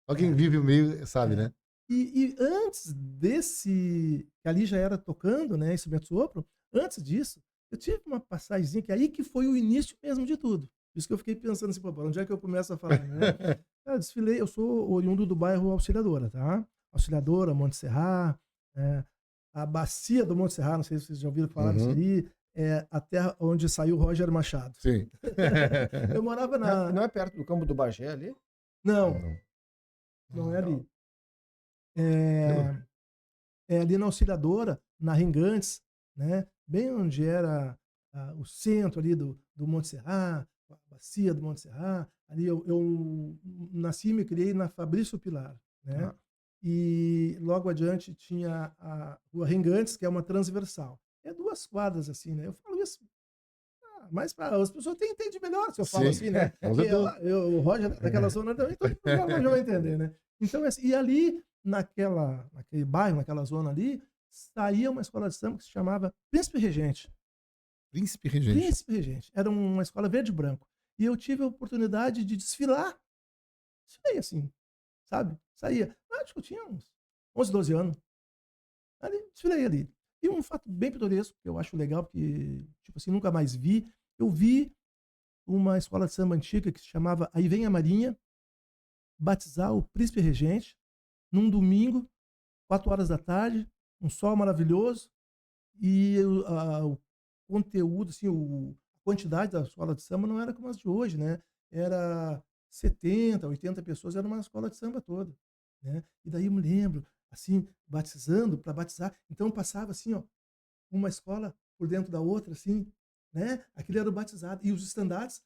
Só quem vive o meio sabe, né? E antes desse, que ali já era tocando, né, instrumento de sopro, antes disso, eu tive uma passagemzinha que aí que foi o início mesmo de tudo. Por isso que eu fiquei pensando assim, pô, onde é que eu começo a falar, né? Eu desfilei, eu sou oriundo do bairro Auxiliadora, tá? Auxiliadora, Monte Serrat, a bacia do Monte Serrat, não sei se vocês já ouviram falar disso aí, é a terra onde saiu Roger Machado. Sim. Eu morava Não é perto do Campo do Bagé ali? Não é ali. É ali na Auxiliadora, na Ringantes, né? Bem onde era o centro ali do Monte Serrat, a bacia do Monte Serrat. Ali eu nasci e me criei na Fabrício Pilar, né? E logo adiante tinha a Rua Ringantes, que é uma transversal. É 2 quadras assim, né? Eu falo isso mas para as pessoas entendem melhor se eu falo assim, né? O Roger daquela zona também, todo mundo já vai entender, né? Então, assim, e ali naquele bairro, naquela zona ali, saía uma escola de samba que se chamava Príncipe Regente. Príncipe Regente. Príncipe Regente. Era uma escola verde e branco. E eu tive a oportunidade de desfilar. Desfilei assim, sabe? Saía. Acho que eu tinha uns 11, 12 anos. Ali, desfilei ali. E um fato bem pitoresco, que eu acho legal, porque, tipo assim, nunca mais vi. Eu vi uma escola de samba antiga que se chamava Aí Vem a Marinha batizar o Príncipe Regente num domingo, 4 horas da tarde, um sol maravilhoso, e o conteúdo, assim, a quantidade da escola de samba não era como as de hoje, né? Era 70, 80 pessoas, era uma escola de samba toda, né? E daí eu me lembro, assim, batizando, para batizar, então passava assim, ó, uma escola por dentro da outra, assim, né? Aquele era o batizado, e os estandartes,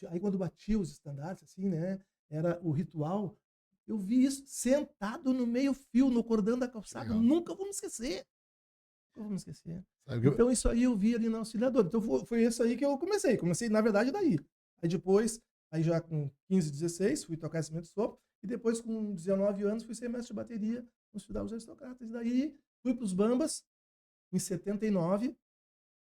aí quando batia os estandartes, assim, né? Era o ritual. Eu vi isso sentado no meio-fio, no cordão da calçada. Nunca vou me esquecer. Então, isso aí eu vi ali na Auxiliadora. Então, foi isso aí que eu comecei. Comecei, na verdade, daí. Aí depois, aí já com 15, 16, fui tocar instrumento de sopro. E depois, com 19 anos, fui ser mestre de bateria nos Fidalgos Aristocratas. E daí, fui para os Bambas em 79,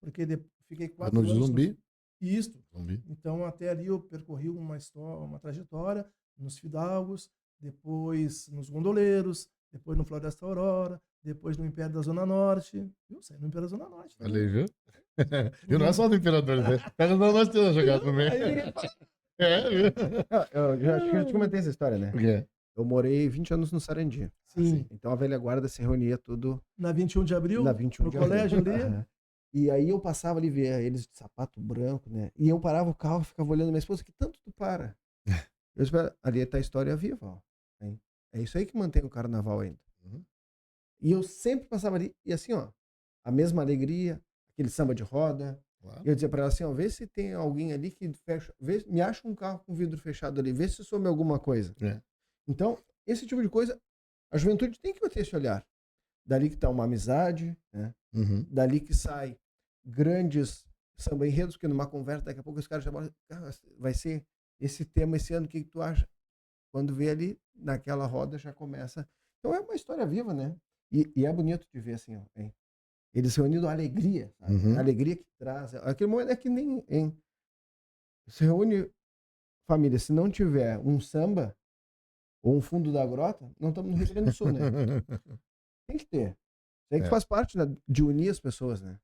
porque fiquei 4 anos. No Zumbi? Isso. Zumbi. Então, até ali eu percorri uma trajetória nos Fidalgos, depois nos Gondoleiros, depois no Floresta Aurora, depois no Império da Zona Norte. Eu saí no Império da Zona Norte. Olha aí, viu? E não é só do Imperador, né? Império da Zona Norte tem jogado também. Viu? Eu já te comentei essa história, né? Okay. Eu morei 20 anos no Sarandi. Sim. Então a velha guarda se reunia tudo... Na 21 de abril? Na 21 no de colégio abril. ali? E aí eu passava ali, via eles de sapato branco, né? E eu parava o carro, ficava olhando minha esposa, que tanto tu para? Eu espero, ali está a história viva, ó. Hein? É isso aí que mantém o carnaval ainda. Uhum. E eu sempre passava ali, e assim, ó, a mesma alegria, aquele samba de roda. Claro. E eu dizia para ela assim, ó, vê se tem alguém ali que fecha, vê, me acha um carro com vidro fechado ali, vê se some alguma coisa. É. Então, esse tipo de coisa, a juventude tem que ter esse olhar. Dali que está uma amizade, né? Uhum. Dali que sai grandes samba enredos, porque numa conversa, daqui a pouco os caras já falam, vai ser esse tema esse ano, o que tu acha? Quando vê ali, naquela roda já começa. Então é uma história viva, né? E é bonito de ver assim, ó, hein? Eles reunindo a alegria, sabe? Uhum. A alegria que traz. Aquele momento é que nem, hein? Se reúne família, se não tiver um samba ou um fundo da grota, não estamos no Rio Grande do Sul, né? Tem que ter. Tem que faz parte, né, de unir as pessoas, né?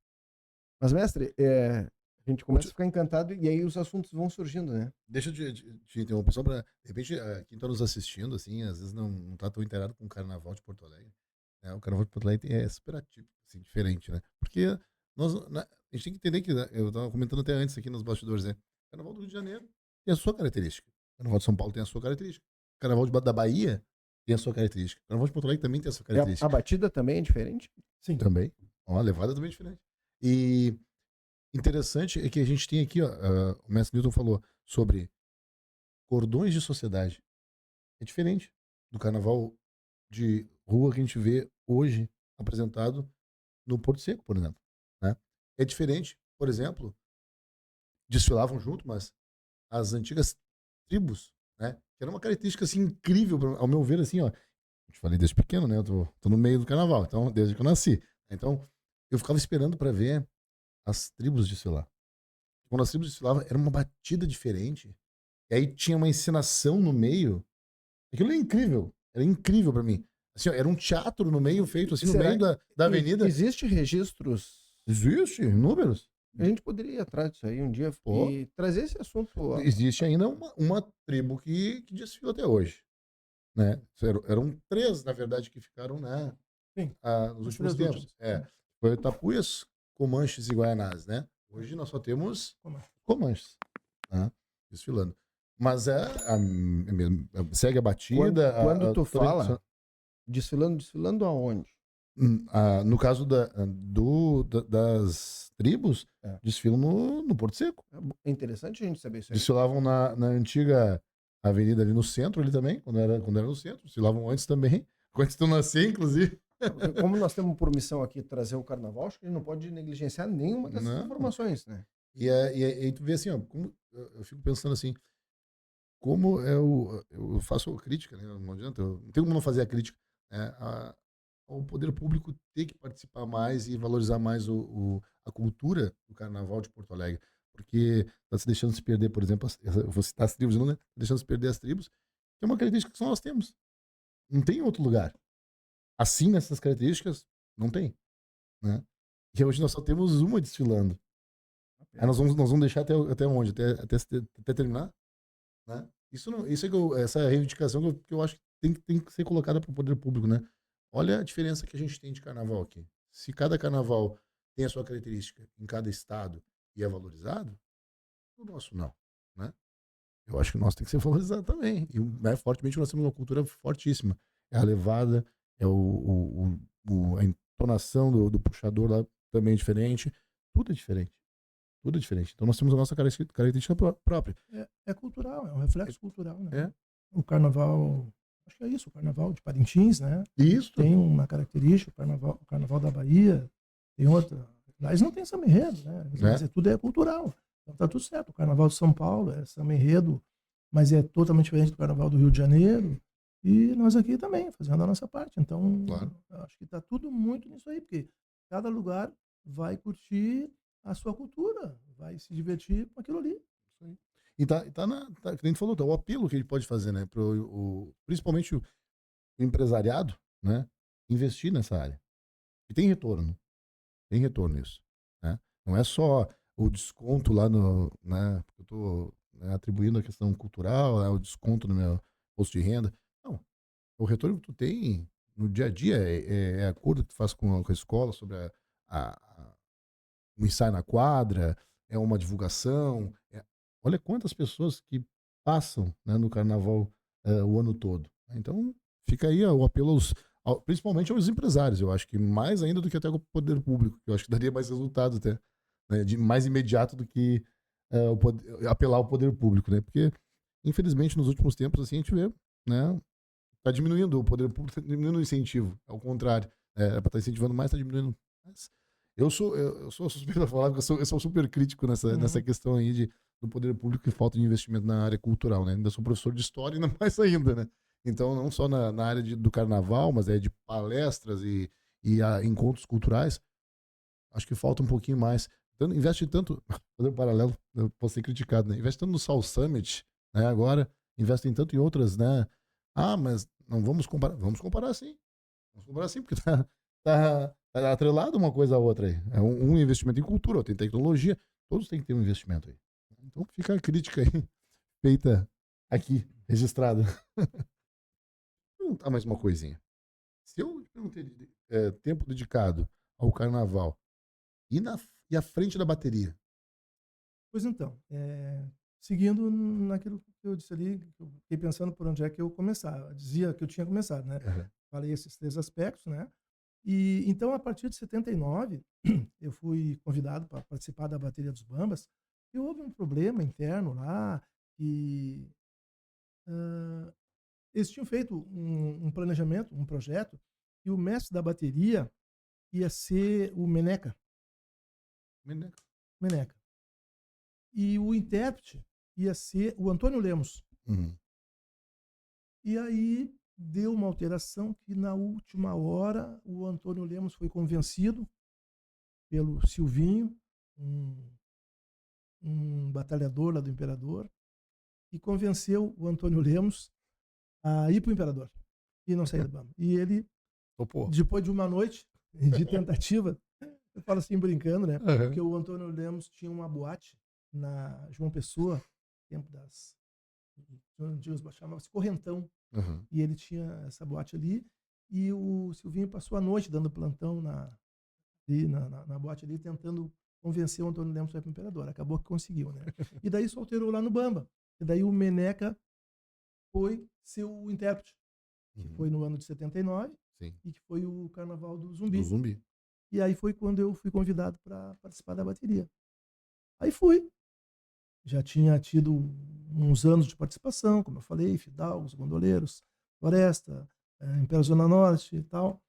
Mas, mestre, a gente começa a ficar encantado e aí os assuntos vão surgindo, né? Deixa eu te interromper só para, de repente, quem está nos assistindo, assim, às vezes não tá tão inteirado com o Carnaval de Porto Alegre. Né? O Carnaval de Porto Alegre é super atípico, assim, diferente, né? Porque a gente tem que entender que, eu estava comentando até antes aqui nos bastidores, né? O Carnaval do Rio de Janeiro tem a sua característica. O Carnaval de São Paulo tem a sua característica. O Carnaval da Bahia tem a sua característica. O Carnaval de Porto Alegre também tem a sua característica. A batida também é diferente? Sim. Também. A levada também é diferente. E interessante é que a gente tem aqui, ó, o mestre Newton falou sobre cordões de sociedade. É diferente do carnaval de rua que a gente vê hoje apresentado no Porto Seco, por exemplo. Né? É diferente, por exemplo, desfilavam junto, mas as antigas tribos, né? Que era uma característica assim, incrível, ao meu ver, assim, ó. Eu te falei desde pequeno, né? Eu tô no meio do carnaval, então, desde que eu nasci. Então, eu ficava esperando para ver as tribos desfilar. Quando as tribos desfilavam, era uma batida diferente. E aí tinha uma encenação no meio. Aquilo era incrível para mim. Assim, ó, era um teatro no meio, feito assim, no meio da avenida. Existe registros? Existe, números. A gente poderia ir atrás disso aí um dia e trazer esse assunto. Existe ainda uma tribo que desfila até hoje. Né? Eram 3, na verdade, que ficaram, né, nos últimos tempos. Foi Tapuias, Comanches e Guaianás, né? Hoje nós só temos Comanches, né, desfilando. Mas segue a batida. Quando tu fala, desfilando aonde? No caso das tribos, desfilam no Porto Seco. É interessante a gente saber isso aí. Desfilavam na antiga avenida ali no centro, ali também, quando era no centro. Desfilavam antes também, antes de eu nascer, inclusive. Como nós temos por missão aqui trazer o carnaval, acho que a gente não pode negligenciar nenhuma dessas informações, né? E aí tu vê assim, ó, como, eu fico pensando assim, como eu faço crítica, né? Não adianta, não tem como não fazer a crítica, né? O poder público ter que participar mais e valorizar mais a cultura do Carnaval de Porto Alegre. Porque está se deixando se perder, por exemplo, eu vou citar as tribos, não, né? Deixando se perder as tribos, que é uma característica que só nós temos. Não tem em outro lugar. Assim, nessas características, não tem. Né? E hoje nós só temos uma desfilando. Aí nós vamos deixar até onde? Até terminar? Né? Isso é essa reivindicação que eu acho que tem que ser colocada para o poder público, né? Olha a diferença que a gente tem de carnaval aqui. Se cada carnaval tem a sua característica em cada estado e é valorizado, o nosso não, né? Eu acho que o nosso tem que ser valorizado também. E fortemente nós temos uma cultura fortíssima. É a levada, é a entonação do puxador lá também é diferente. Tudo é diferente. Tudo é diferente. Então nós temos a nossa característica própria. É cultural, é um reflexo cultural, né? O carnaval, acho que é isso, o carnaval de Parintins, né? Isso. Tem uma característica, o carnaval da Bahia tem outra. Lá eles não tem samba enredo, né? Mas tudo é cultural. Então tá tudo certo. O carnaval de São Paulo é samba enredo, mas é totalmente diferente do carnaval do Rio de Janeiro. E nós aqui também, fazendo a nossa parte. Então, acho que tá tudo muito nisso aí, porque cada lugar vai curtir a sua cultura, vai se divertir com aquilo ali. Isso aí. E que a gente falou, o apelo que ele pode fazer, né, principalmente o empresariado, né, investir nessa área. E tem retorno isso, né? Não é só o desconto lá né, porque eu estou atribuindo a questão cultural, o desconto no meu posto de renda. Não, o retorno que tu tem no dia a dia é acordo que tu faz com a escola sobre um ensaio na quadra, é uma divulgação. Olha quantas pessoas que passam, né, no carnaval o ano todo. Então, fica aí o apelo principalmente aos empresários. Eu acho que mais ainda do que até o poder público. Eu acho que daria mais resultado até, né, mais imediato do que apelar ao poder público, né? Porque, infelizmente, nos últimos tempos, assim, a gente vê, né? Tá diminuindo o poder público, tá diminuindo o incentivo. Ao contrário. Para estar incentivando mais, tá diminuindo. Mas eu sou suspeito a falar, porque eu sou super crítico nessa questão aí do poder público e falta de investimento na área cultural, né? Ainda sou professor de história, ainda mais ainda, né? Então, não só na área do carnaval, mas de palestras e encontros culturais, acho que falta um pouquinho mais. Então, investe tanto, fazer um paralelo, eu posso ser criticado, né? Investe tanto no Soul Summit, né? Agora, investem tanto em outras, né? Ah, mas não vamos comparar. Vamos comparar sim. Vamos comparar sim, porque tá atrelado uma coisa à outra aí. É um investimento em cultura, outro em tecnologia. Todos têm que ter um investimento aí. Então fica a crítica aí, feita aqui, registrada. Vou perguntar mais uma coisinha. Se eu não ter tempo dedicado ao carnaval e à frente da bateria? Pois então, seguindo naquilo que eu disse ali, que eu fiquei pensando por onde é que eu começava. Dizia que eu tinha começado, né? Uhum. Falei esses 3 aspectos, né? E então, a partir de 79, eu fui convidado para participar da bateria dos Bambas, e houve um problema interno lá, e eles tinham feito um planejamento, um projeto, e o mestre da bateria ia ser o Meneca. Meneca. E o intérprete ia ser o Antônio Lemos. Uhum. E aí deu uma alteração que na última hora o Antônio Lemos foi convencido pelo Silvinho, um batalhador lá do Imperador, e convenceu o Antônio Lemos a ir para o Imperador e não sair do Bamba. E ele, depois de uma noite de tentativa, eu falo assim brincando, né? Uhum. Porque o Antônio Lemos tinha uma boate na João Pessoa, tempo das antigos, chamava-se Correntão. Uhum. E ele tinha essa boate ali, e o Silvinho passou a noite dando plantão na boate ali, tentando convencer o Antônio Lemos para ir para o Imperador. Acabou que conseguiu, né? E daí isso alterou lá no Bamba. E daí o Meneca foi ser o intérprete, que foi no ano de 79, sim, e que foi o Carnaval do Zumbi. Do Zumbi. E aí foi quando eu fui convidado para participar da bateria. Aí fui. Já tinha tido uns anos de participação, como eu falei, Fidalgos, Gondoleiros, Floresta, Império Zona Norte e tal.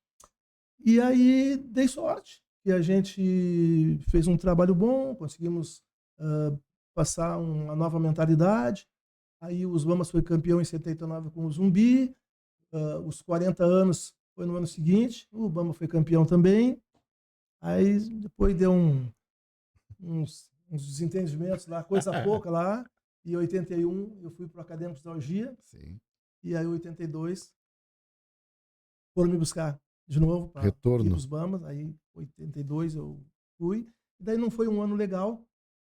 E aí dei sorte, que a gente fez um trabalho bom, conseguimos passar uma nova mentalidade. Aí os Bambas foi campeão em 79 com o Zumbi, os 40 anos foi no ano seguinte, o Bamba foi campeão também. Aí depois deu uns desentendimentos lá, coisa pouca lá, e em 81 eu fui para o Acadêmicos da Algia. Sim. E aí em 82 foram me buscar de novo para ir para os Bambas. Aí em 82 eu fui, e daí não foi um ano legal,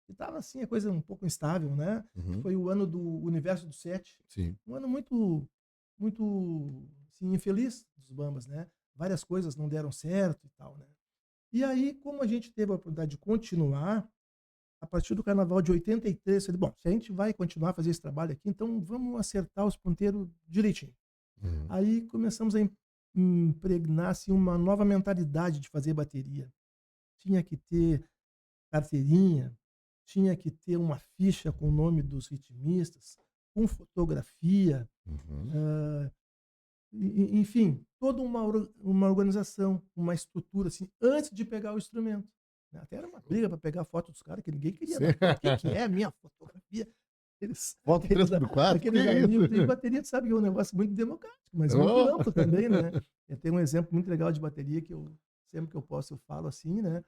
e estava assim, a coisa um pouco instável, né? Uhum. Foi o ano do Universo do 7. Sim. Um ano muito, muito assim, infeliz dos Bambas, né? Várias coisas não deram certo e tal, né? E aí, como a gente teve a oportunidade de continuar, a partir do Carnaval de 83, eu falei, bom, se a gente vai continuar a fazer esse trabalho aqui, então vamos acertar os ponteiros direitinho. Uhum. Aí começamos a impregnar assim, uma nova mentalidade de fazer bateria. Tinha que ter carteirinha, tinha que ter uma ficha com o nome dos ritmistas, com fotografia, enfim, toda uma organização, uma estrutura, assim, antes de pegar o instrumento. Até era uma briga para pegar a foto dos caras, que ninguém queria. O que é a minha fotografia? Foto 3x4? Aqueles amigos de bateria, tu sabe que é um negócio muito democrático, mas muito amplo também, né? Eu tenho um exemplo muito legal de bateria que sempre que eu posso, eu falo assim, né?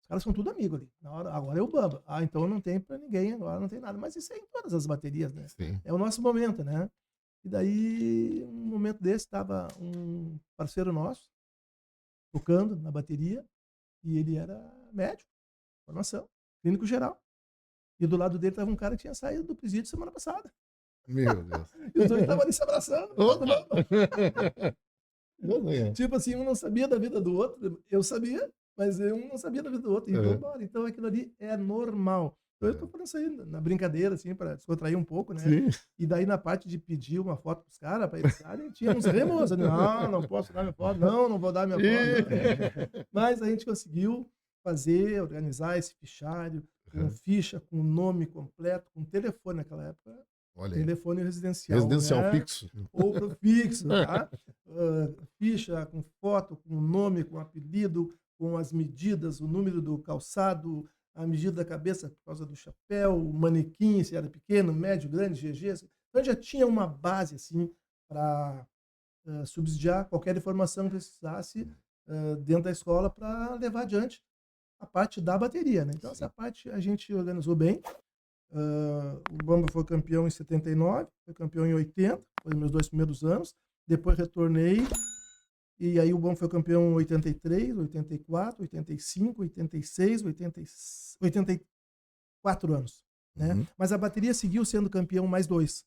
Os caras são tudo amigos ali. Na hora, agora é o Bamba. Então não tem para ninguém, agora não tem nada. Mas isso é em todas as baterias, né? Sim. É o nosso momento, né? E daí, um momento desse, estava um parceiro nosso tocando na bateria, e ele era médico, formação, clínico geral. E do lado dele estava um cara que tinha saído do presídio semana passada. Meu Deus. E os dois estavam ali se abraçando. Tipo assim, um não sabia da vida do outro. Eu sabia, mas um não sabia da vida do outro. Então, bora. Então aquilo ali é normal. Então eu tô falando isso aí na brincadeira, assim, para descontrair um pouco, né? Sim. E daí na parte de pedir uma foto pros caras, para eles darem, tinha uns remos, né? Não posso dar minha foto, não vou dar minha foto. Mas a gente conseguiu organizar esse fichário, com ficha, com nome completo, com telefone naquela época. Olha aí. Telefone residencial. Residencial né? fixo. Ou pro fixo, tá? Ficha com foto, com nome, com apelido, com as medidas, o número do calçado, a medida da cabeça por causa do chapéu, o manequim, se era pequeno, médio, grande, GG. Então já tinha uma base assim para subsidiar qualquer informação que precisasse dentro da escola para levar adiante a parte da bateria, né? Então essa parte a gente organizou bem. O Bamba foi campeão em 79, foi campeão em 80, foi meus 2 primeiros anos. Depois retornei, e aí o Bamba foi campeão em 83, 84, 85, 86, 84 anos. Né? Mas a bateria seguiu sendo campeão mais 2.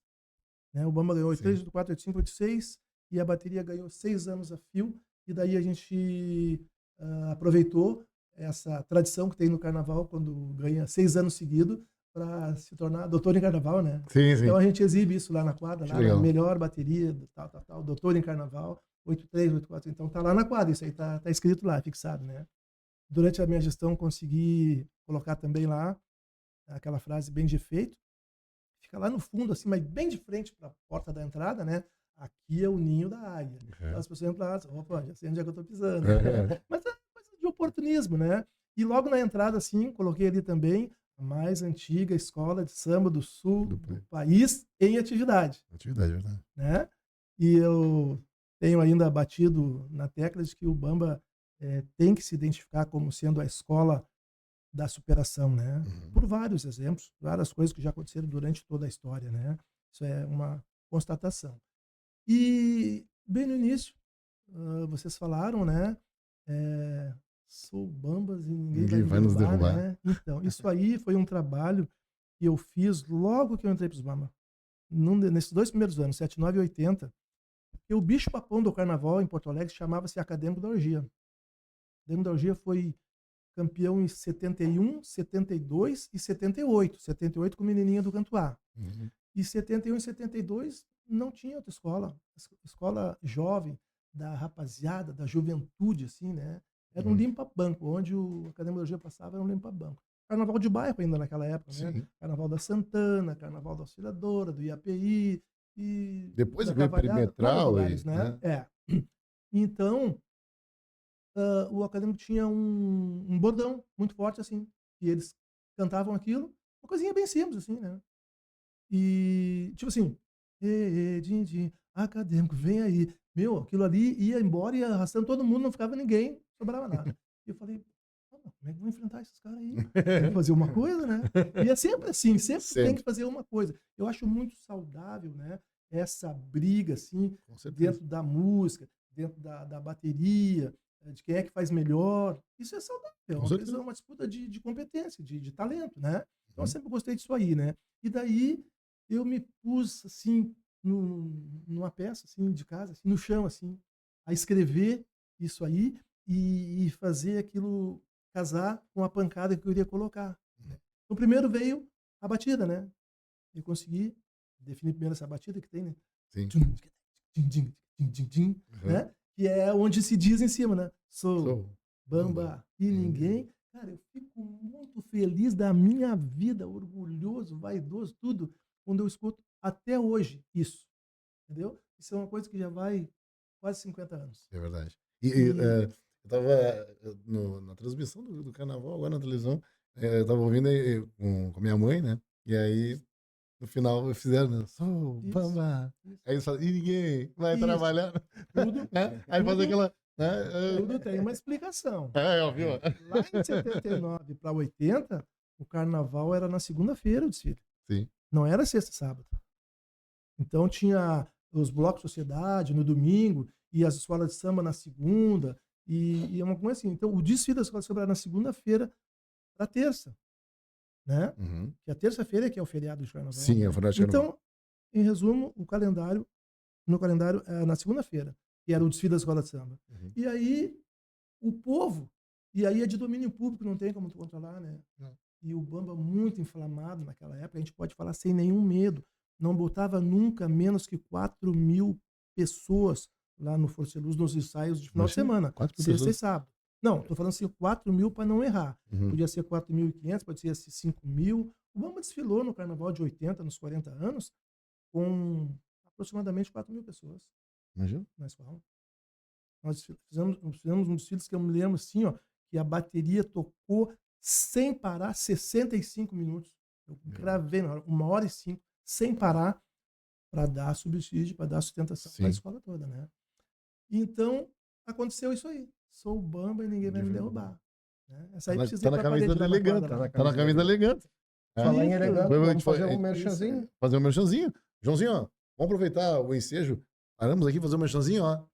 Né? O Bamba ganhou 83, 84, 85, 86, e a bateria ganhou 6 anos a fio, e daí a gente aproveitou essa tradição que tem no carnaval, quando ganha 6 anos seguidos, para se tornar doutor em carnaval, né? Sim, sim. Então a gente exibe isso lá na quadra, lá legal. na melhor bateria, tal, doutor em carnaval, 83, 84, então tá lá na quadra, isso aí tá escrito lá, fixado, né? Durante a minha gestão consegui colocar também lá aquela frase bem de efeito, fica lá no fundo, assim, mas bem de frente para a porta da entrada, né? Aqui é o ninho da águia. Então, as pessoas entram lá, opa, já sei onde é que eu tô pisando. Mas é coisa de oportunismo, né? E logo na entrada, assim, coloquei ali também a mais antiga escola de samba do sul do país em atividade. Atividade, verdade. Né? E eu tenho ainda batido na tecla de que o Bamba tem que se identificar como sendo a escola da superação, né? Por vários exemplos, várias coisas que já aconteceram durante toda a história, né? Isso é uma constatação. E bem no início, vocês falaram, né? Sou Bambas e ninguém vai nos derrubar. Né? Então, isso aí foi um trabalho que eu fiz logo que eu entrei para os Bamba. Nesses 2 primeiros anos, 79 e 80, porque o bicho papão do carnaval em Porto Alegre chamava-se Acadêmico da Orgia. O Acadêmico da Orgia foi campeão em 71, 72 e 78. 78 com o Menininha do Cantuá. E 71 e 72 não tinha outra escola. Escola jovem, da rapaziada, da juventude, assim, né? Era um limpa-banco, onde o Acadêmico da Orgia passava, era um limpa-banco. Carnaval de bairro ainda naquela época, né? Carnaval da Santana, Carnaval da Auxiliadora, do IAPI. E depois veio perimetral. Lugares, né? Então, o Acadêmico tinha um bordão muito forte, assim, e eles cantavam aquilo, uma coisinha bem simples, assim, né? E, tipo assim, din, din, Acadêmico, vem aí. Meu, aquilo ali ia embora, ia arrastando todo mundo, não ficava ninguém, sobrava nada. E eu falei, como é que eu vou enfrentar esses caras aí? Tem que fazer uma coisa, né? E é sempre assim, sempre tem que fazer uma coisa. Eu acho muito saudável, né? Essa briga, assim, dentro da música, dentro da bateria, de quem é que faz melhor. Isso é saudável, é uma disputa de competência, de talento, né? Então eu sempre gostei disso aí, né? E daí eu me pus, assim, numa peça, assim, de casa, assim, no chão, assim, a escrever isso aí e fazer aquilo casar com a pancada que eu iria colocar. Então, primeiro veio a batida, né? Eu consegui definir primeiro essa batida que tem, né? Sim. Né? Que é onde se diz em cima, né? Sou Bamba e ninguém. Cara, eu fico muito feliz da minha vida, orgulhoso, vaidoso, tudo, quando eu escuto até hoje isso. Entendeu? Isso é uma coisa que já vai quase 50 anos. É verdade. Eu estava na transmissão do carnaval, agora na televisão, eu estava ouvindo com minha mãe, né? E aí, no final, fizeram, né? Sou Bamba. Aí eles falam, e ninguém vai trabalhar. Tudo. Né? Aí faz aquela... Tudo tem uma explicação. Viu? Lá em 79 para 80, o carnaval era na segunda-feira o desfile. Sim. Não era sexta e sábado. Então tinha os blocos de sociedade no domingo e as escolas de samba na segunda e uma coisa assim. Então o desfile da escola de samba era na segunda-feira para terça, né? Que a terça-feira é que é o feriado de carnaval. Sim, é o feriado de carnaval. Então, em resumo, no calendário é na segunda-feira, que era o desfile da escola de samba. E aí o povo, e aí é de domínio público, não tem como tu controlar, né? e o bamba muito inflamado naquela época, a gente pode falar sem nenhum medo, não botava nunca menos que 4.000 pessoas lá no Força Luz nos ensaios de final de semana, 4.000 sexta e pessoas? sábado. Não, tô falando assim, 4.000 para não errar. Uhum. Podia ser 4.500, pode ser 5.000. O bamba desfilou no Carnaval de 80, nos 40 anos, com aproximadamente 4.000 pessoas Imagina. na escola. Nós fizemos um desfile que eu me lembro assim, ó, que a bateria tocou sem parar 65 minutos. Eu gravei na hora, 1h05, sem parar, para dar subsídio, para dar sustentação para a escola toda, né? Então, aconteceu isso aí. Sou o bamba e ninguém vai me derrubar. Né? Essa aí precisa Tá na camisa da Elegante. Tá na camisa da Elegante. Falar em elegante, vamos fazer um isso, merchanzinho. Fazer um merchanzinho. Joãozinho, ó, vamos aproveitar o ensejo. Paramos aqui fazer um merchanzinho, ó.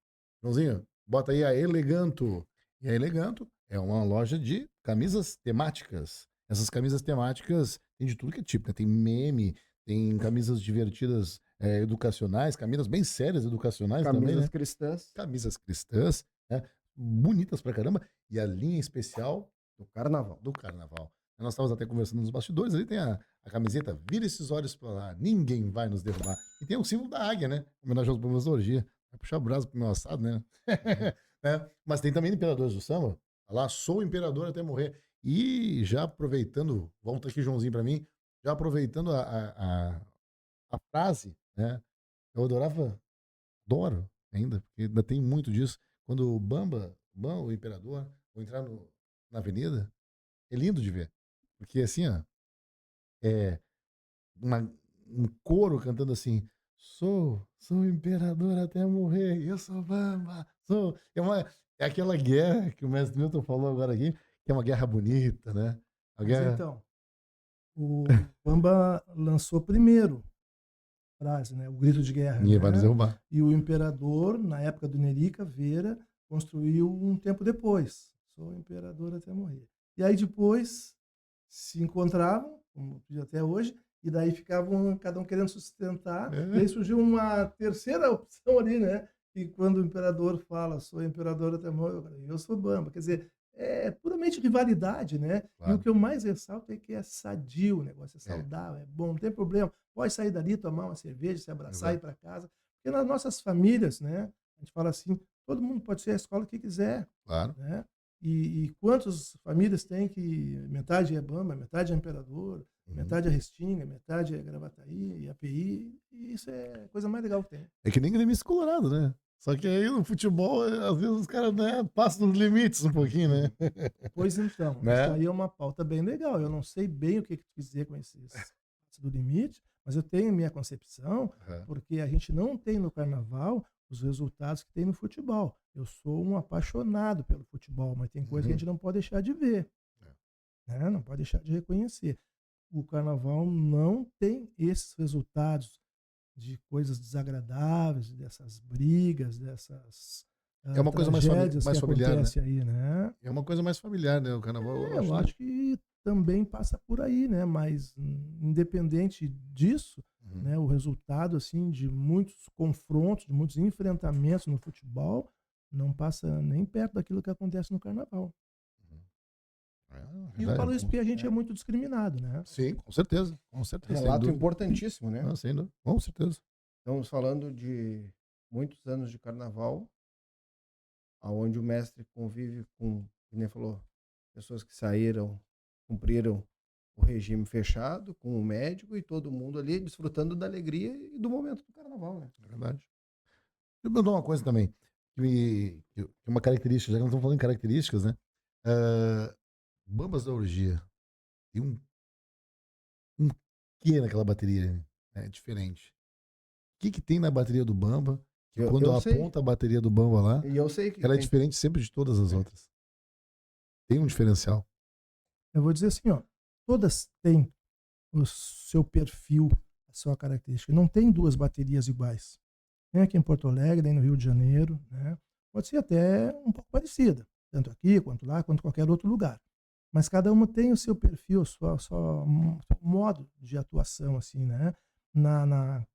Joãozinho, bota aí a Eleganto. E a Eleganto é uma loja de camisas temáticas. Essas camisas temáticas tem de tudo que é tipo, né? Tem meme, tem camisas divertidas educacionais, camisas bem sérias educacionais também, Camisas né? cristãs. Camisas cristãs, né? Bonitas pra caramba. E a linha especial Do carnaval. do carnaval. Nós estávamos até conversando nos bastidores, ali tem a camiseta Vira esses olhos pra lá, ninguém vai nos derrubar. E tem o símbolo da águia, né? Homenagem aos bombas da orgia. Vai puxar o braço pro meu assado, né? Né? Mas tem também Imperadores do Samba. Olha lá, sou imperador até morrer. E já aproveitando, volta aqui, Joãozinho, pra mim, já aproveitando a frase, né? Eu adoro ainda, porque ainda tem muito disso. Quando o Bamba, o imperador, vou entrar na avenida, é lindo de ver. Porque assim, ó, é um coro cantando assim, sou imperador até morrer, eu sou Bamba, sou... É aquela guerra que o mestre Milton falou agora aqui, que é uma guerra bonita, né? Mas então, o Bamba lançou primeiro a frase, né? O grito de guerra. Ninguém vai né? nos derrubar. E o imperador, na época do Nerica Veira, construiu um tempo depois. Sou imperador até morrer. E aí depois se encontravam, como até hoje, e daí ficavam cada um querendo sustentar. E aí surgiu uma terceira opção ali, né? E quando o imperador fala, sou imperador até morrer, eu sou Bamba. Quer dizer, é puramente rivalidade, né? Claro. E o que eu mais ressalto é que é sadio o negócio, é saudável, é bom, não tem problema. Pode sair dali, tomar uma cerveja, se abraçar e ir para casa. Porque nas nossas famílias, né? A gente fala assim, todo mundo pode ser a escola que quiser. Claro. Né? E quantas famílias tem que metade é Bamba, metade é Imperador, metade é Restinga, metade é Gravataí, API, e isso é a coisa mais legal que tem. É que nem Grêmio Colorado, né? Só que aí no futebol, às vezes os caras, né, passam dos limites um pouquinho, né? Pois então, Né? isso aí é uma pauta bem legal. Eu não sei bem o que tu quis dizer com esses do limite, mas eu tenho minha concepção, porque a gente não tem no carnaval os resultados que tem no futebol. Eu sou um apaixonado pelo futebol, mas tem coisa que a gente não pode deixar de ver. Né? Não pode deixar de reconhecer. O carnaval não tem esses resultados de coisas desagradáveis, dessas brigas, dessas É uma coisa mais familiar, né? Aí, né? É uma coisa mais familiar, né? O carnaval. Eu acho que também passa por aí, né? Mas independente disso, né? O resultado assim de muitos confrontos, de muitos enfrentamentos no futebol, não passa nem perto daquilo que acontece no carnaval. E eu falo isso porque a gente é muito discriminado, né? Sim, com certeza. Com certeza. Relato importantíssimo, né? Ah, sem dúvida. Com certeza. Estamos falando de muitos anos de carnaval, onde o mestre convive com, como ele falou, pessoas que saíram, cumpriram o regime fechado, com o médico e todo mundo ali desfrutando da alegria e do momento do carnaval, né? É verdade. Eu vou dar uma coisa também, que uma característica, já que nós estamos falando em características, né? Bambas da orgia. Tem um quê naquela bateria, né? É diferente. O que tem na bateria do Bamba? Que quando aponta a bateria do Bamba lá, e eu sei que ela é diferente sempre de todas as outras. Tem um diferencial. Eu vou dizer assim, ó, todas têm o seu perfil, a sua característica. Não tem duas baterias iguais. Nem aqui em Porto Alegre, nem no Rio de Janeiro, né? Pode ser até um pouco parecida, tanto aqui, quanto lá, quanto qualquer outro lugar. Mas cada uma tem o seu perfil, o seu modo de atuação, assim, né? Na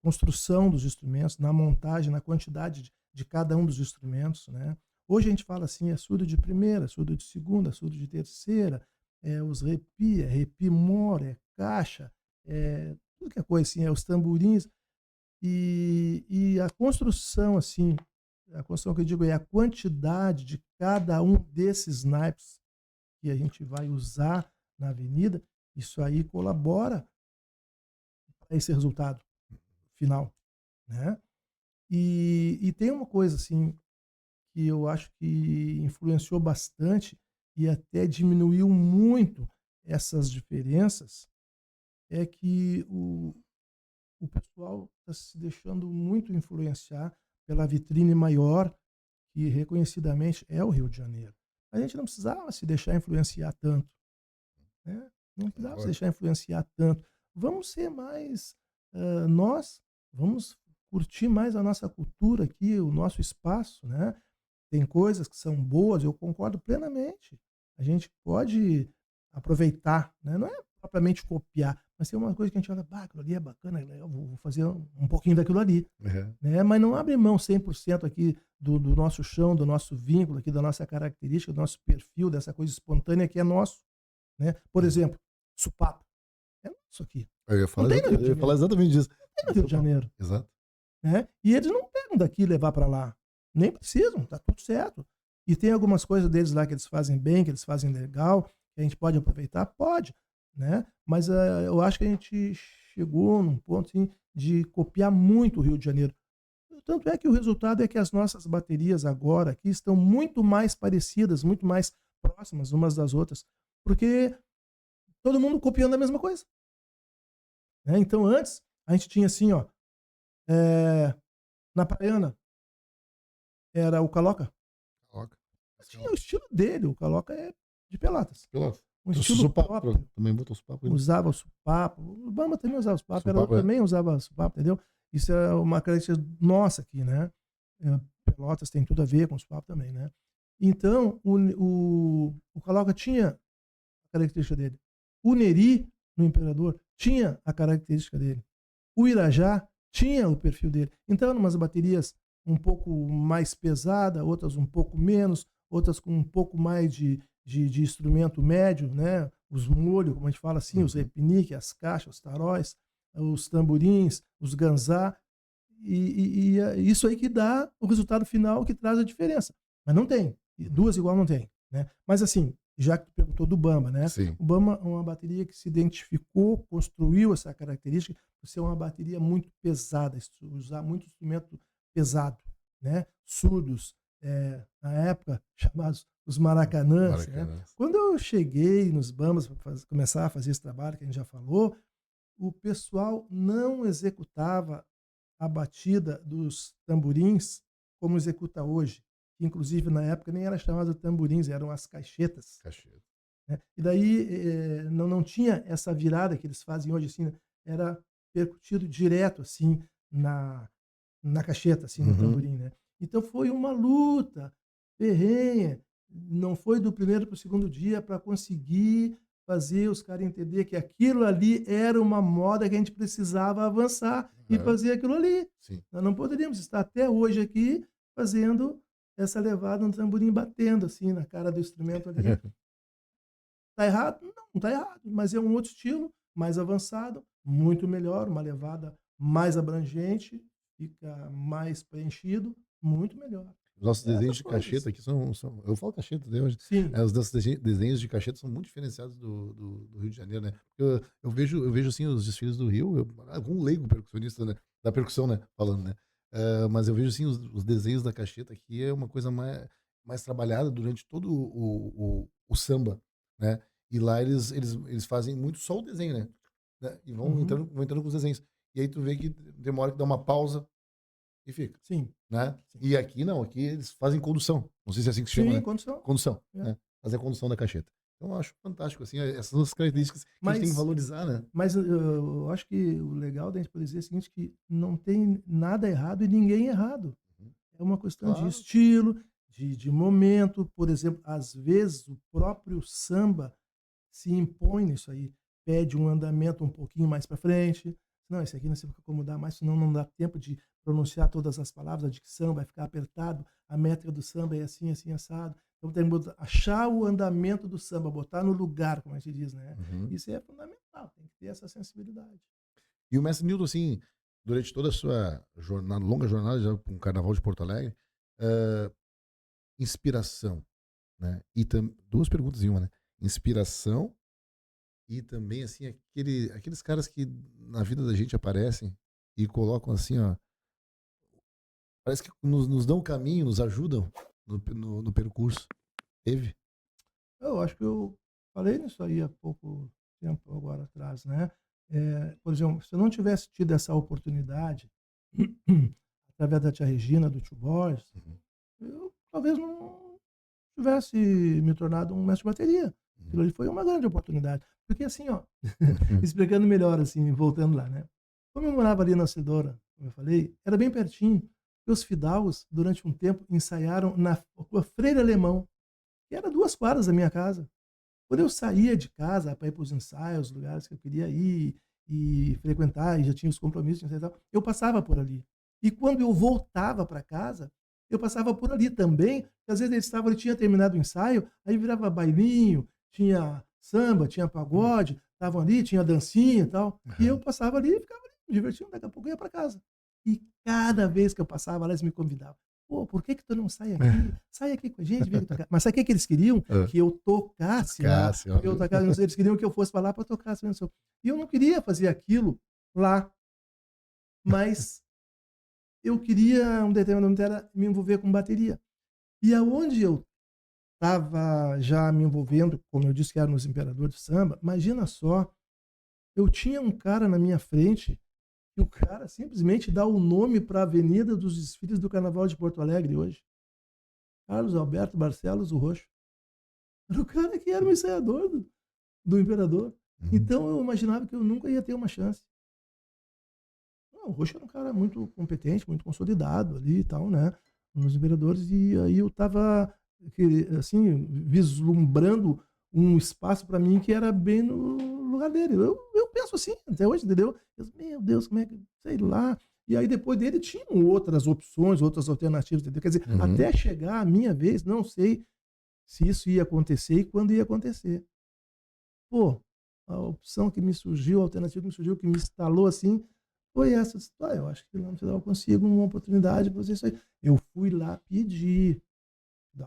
construção dos instrumentos, na montagem, na quantidade de cada um dos instrumentos, né? Hoje a gente fala assim, é surdo de primeira, surdo de segunda, surdo de terceira, os repi, repimor, caixa, tudo que é coisa assim, os tamborins. E a construção, assim, a construção que eu digo é a quantidade de cada um desses naipes que a gente vai usar na avenida, isso aí colabora para esse resultado final, né? E tem uma coisa, assim, que eu acho que influenciou bastante e até diminuiu muito essas diferenças, é que o pessoal está se deixando muito influenciar pela vitrine maior, que reconhecidamente é o Rio de Janeiro. A gente não precisava se deixar influenciar tanto, né? Não precisava se deixar influenciar tanto. Vamos ser mais nós, vamos curtir mais a nossa cultura aqui, o nosso espaço, né? Tem coisas que são boas, eu concordo plenamente. A gente pode aproveitar, né? Não é propriamente copiar, mas tem uma coisa que a gente olha, aquilo ali é bacana, eu vou fazer um pouquinho daquilo ali. Né? Mas não abre mão 100% aqui do nosso chão, do nosso vínculo, aqui, da nossa característica, do nosso perfil, dessa coisa espontânea que é nosso. Né? Por exemplo, supapo. É nosso aqui. Eu ia falar exatamente disso. Tem no Rio de Janeiro. Exato. Né? E eles não pegam daqui e levar para lá. Nem precisam, tá tudo certo. E tem algumas coisas deles lá que eles fazem bem, que eles fazem legal, que a gente pode aproveitar? Pode. Né? Mas eu acho que a gente chegou num ponto assim, de copiar muito o Rio de Janeiro. Tanto é que o resultado é que as nossas baterias agora aqui estão muito mais parecidas, muito mais próximas umas das outras, porque todo mundo copiando a mesma coisa. Né? Então antes a gente tinha assim, ó, na Praiana era o Caloca. Tinha o estilo dele, o Caloca é de Pelotas. Um estilo próprio. Também botou supapo. Usava o supapo. O Bamba também usava o supapo. Ela também usava o supapo, entendeu? Isso é uma característica nossa aqui, né? Pelotas tem tudo a ver com o supapo também, né? Então, o Caloca tinha a característica dele. O Neri, no Imperador, tinha a característica dele. O Irajá tinha o perfil dele. Então, eram umas baterias um pouco mais pesadas, outras um pouco menos, outras com um pouco mais de instrumento médio, né? Os molhos, como a gente fala assim, os repinique, as caixas, os taróis, os tamborins, os ganzá, e isso aí que dá o resultado final que traz a diferença. Mas não tem, duas igual não tem, né? Mas assim, já que tu perguntou do Bamba, né? Sim. O Bamba é uma bateria que se identificou, construiu essa característica por ser uma bateria muito pesada, usar muito instrumento pesado, né? Surdos, na época chamados os maracanãs. Né? Quando eu cheguei nos Bambas para começar a fazer esse trabalho que a gente já falou, o pessoal não executava a batida dos tamborins como executa hoje, que inclusive na época nem era chamado de tamborins, eram as caixetas. Né? E daí não tinha essa virada que eles fazem hoje, assim, era percutido direto assim na caixeta, assim, no tamborim, né? Então foi uma luta ferrenha, não foi do primeiro para o segundo dia para conseguir fazer os caras entender que aquilo ali era uma moda que a gente precisava avançar e fazer aquilo ali. Sim. Nós não poderíamos estar até hoje aqui fazendo essa levada no tamborim, batendo assim na cara do instrumento ali. Tá errado? Não tá errado, mas é um outro estilo, mais avançado, muito melhor, uma levada mais abrangente, fica mais preenchido, muito melhor. Os nossos desenhos de cacheta aqui são. Eu falo cacheta até hoje. Sim. Os nossos desenhos de cacheta são muito diferenciados do Rio de Janeiro, né? Eu vejo assim os desfiles do Rio, um leigo percussionista, né? Da percussão, né? Falando, né? Mas eu vejo assim os desenhos da cacheta aqui é uma coisa mais trabalhada durante todo o samba, né? E lá eles fazem muito só o desenho, né? E vão entrando com os desenhos. E aí tu vê que demora que dá uma pausa e fica. Sim. Né? Sim. E aqui não, aqui eles fazem condução. Não sei se é assim que se chama, né? Condução. Condução, né? Fazer a condução da cacheta. Então eu acho fantástico, assim, essas duas características que a gente tem que valorizar, né? Mas eu acho que o legal da gente poder dizer é o seguinte, que não tem nada errado e ninguém errado. É uma questão de estilo, de momento. Por exemplo, às vezes o próprio samba se impõe nisso aí. Pede um andamento um pouquinho mais para frente. Não, esse aqui não se vai acomodar mais, senão não dá tempo de pronunciar todas as palavras, a dicção vai ficar apertado, a métrica do samba é assim, assim, assado. Então tem que achar o andamento do samba, botar no lugar, como a gente diz, né? Uhum. Isso é fundamental, tem que ter essa sensibilidade. E o mestre Nildo, assim, durante toda a sua jornada, longa jornada já com o Carnaval de Porto Alegre, inspiração, né? E duas perguntas em uma, né? Inspiração e também, assim, aqueles caras que na vida da gente aparecem e colocam assim, ó, parece que nos dão o caminho, nos ajudam no percurso. Teve? Eu acho que eu falei nisso aí há pouco tempo agora atrás, né? Por exemplo, se eu não tivesse tido essa oportunidade, através da tia Regina, do tio Borges, eu talvez não tivesse me tornado um mestre de bateria. Aquilo ali foi uma grande oportunidade. Porque assim, ó, explicando melhor, assim, voltando lá, né? Como eu morava ali na Cidora, como eu falei, era bem pertinho. E os fidalgos, durante um tempo, ensaiaram na rua Freire Alemão, que era 2 quadras da minha casa. Quando eu saía de casa para ir para os ensaios, lugares que eu queria ir e frequentar, e já tinha os compromissos, e tal, eu passava por ali. E quando eu voltava para casa, eu passava por ali também, porque às vezes eles estavam, ele tinha terminado o ensaio, aí virava bailinho, tinha samba, tinha pagode, estavam ali, tinha dancinha e tal. E eu passava ali e ficava ali, me divertindo, daqui a pouco eu ia para casa. E cada vez que eu passava, elas me convidavam. Pô, por que tu não sai aqui? Sai aqui com a gente, vem tocar. Mas sabe o que eles queriam? Que eu tocasse lá. Eles queriam que eu fosse para lá para tocar. E eu não queria fazer aquilo lá. Mas eu queria, um determinado momento, era me envolver com bateria. E aonde eu estava já me envolvendo, como eu disse que era nos Imperadores do Samba, imagina só, eu tinha um cara na minha frente, e o cara simplesmente dá o nome para a Avenida dos Desfiles do Carnaval de Porto Alegre hoje. Carlos Alberto Barcelos, o Roxo. Era o cara que era o ensaiador do Imperador. Então eu imaginava que eu nunca ia ter uma chance. Não, o Roxo era um cara muito competente, muito consolidado ali e tal, né? Nos Imperadores. E aí eu estava, assim, vislumbrando um espaço para mim que era bem no lugar dele. Eu penso assim, até hoje, entendeu? Meu Deus, como é que, sei lá. E aí depois dele tinham outras opções, outras alternativas, entendeu? Quer dizer, até chegar a minha vez, não sei se isso ia acontecer e quando ia acontecer. Pô, a opção que me surgiu, a alternativa que me surgiu, que me instalou assim, foi essa. Eu acho que lá no final eu consigo uma oportunidade para fazer isso aí. Eu fui lá pedir.